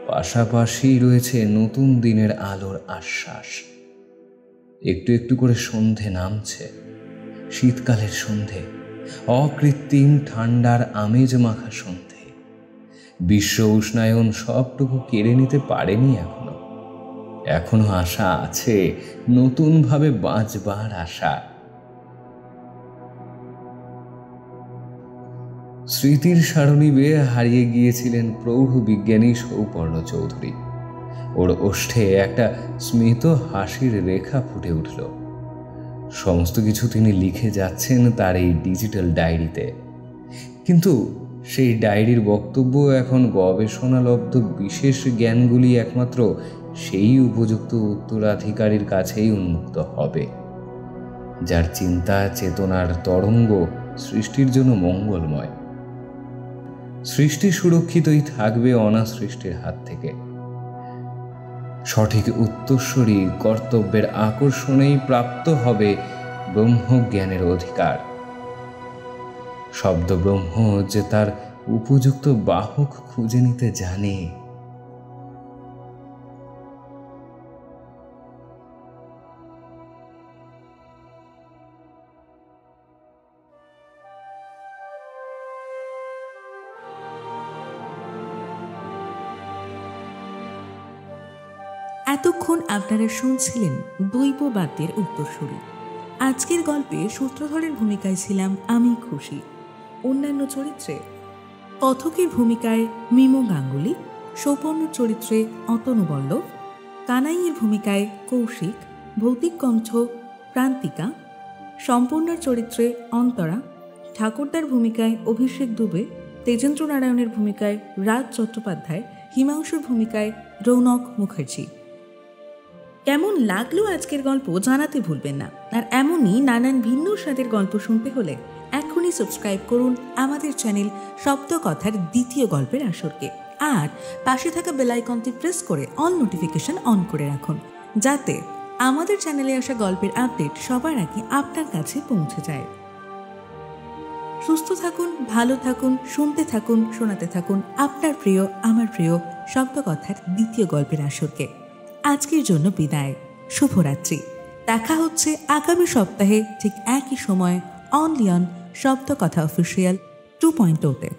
পাশাপাশি রয়েছে নতুন দিনের আলোর আশ্বাস। একটু একটু করে সন্ধে নামছে, শীতকালের সন্ধে, অকৃত্রিম ঠান্ডার আমেজ মাখা সন্ধে। বিশ্ব উষ্ণায়ন সবটুকু কেড়ে নিতে পারেনি এখনো আশা আছে, নতুনভাবে বাঁচবার আশা। স্মৃতির সারণী বেয়ে হারিয়ে গিয়েছিলেন প্রৌঢ় বিজ্ঞানী সৌপর্ণ চৌধুরী। ওর ওষ্ঠে একটা স্মিত হাসির রেখা ফুটে উঠল। সমস্ত কিছু তিনি লিখে যাচ্ছেন তার এই ডিজিটাল ডায়েরিতে। কিন্তু সেই ডায়েরির বক্তব্য এখন গবেষণালব্ধ বিশেষ জ্ঞানগুলি একমাত্র সেই উপযুক্ত উত্তরাধিকারীর কাছেই উন্মুক্ত হবে, যার চিন্তা চেতনার তরঙ্গ সৃষ্টির জন্য মঙ্গলময়। সৃষ্টি সুরক্ষিতই থাকবে অনাসৃষ্টির হাত থেকে। সঠিক উত্তরস্বরী কর্তব্যের আকর্ষণেই প্রাপ্ত হবে ব্রহ্মজ্ঞানের অধিকার। শব্দ ব্রহ্ম যে তার উপযুক্ত বাহক খুঁজে নিতে জানে। এতক্ষণ আপনারা শুনছিলেন দৈববাদ্যের উত্তরসূরি। আজকের গল্পে সূত্রধরের ভূমিকায় ছিলাম আমি খুশি। অন্যান্য চরিত্রে কথকের ভূমিকায় মিমো গাঙ্গুলি, সৌপর্ণর চরিত্রে অতনু বল্লভ, কানাইয়ের ভূমিকায় কৌশিক, ভৌতিক কণ্ঠ প্রান্তিকা, সম্পূর্ণার চরিত্রে অন্তরা, ঠাকুরদার ভূমিকায় অভিষেক দুবে, তেজেন্দ্র নারায়ণের ভূমিকায় রাজ চট্টোপাধ্যায়, হিমাংশুর ভূমিকায় রৌনক মুখার্জি। কেমন লাগলো আজকের গল্প জানাতে ভুলবেন না। আর এমনই নানান ভিন্ন স্বাদের গল্প শুনতে হলে এখনই সাবস্ক্রাইব করুন আমাদের চ্যানেল সপ্তকথার দ্বিতীয় গল্পের আসরকে। আর পাশে থাকা বেল আইকনটি প্রেস করে অল নোটিফিকেশন অন করে রাখুন, যাতে আমাদের চ্যানেলে আসা গল্পের আপডেট সবার আগে আপনার কাছে পৌঁছে যায়। সুস্থ থাকুন, ভালো থাকুন, শুনতে থাকুন, শোনাতে থাকুন আপনার প্রিয় আমার প্রিয় সপ্তকথার দ্বিতীয় গল্পের আসরকে। আজকের জন্য বিদায়, শুভরাত্রি। দেখা হচ্ছে আগামী সপ্তাহে ঠিক একই সময় অনলি অন সপ্তকথা অফিসিয়াল 2.0-তে।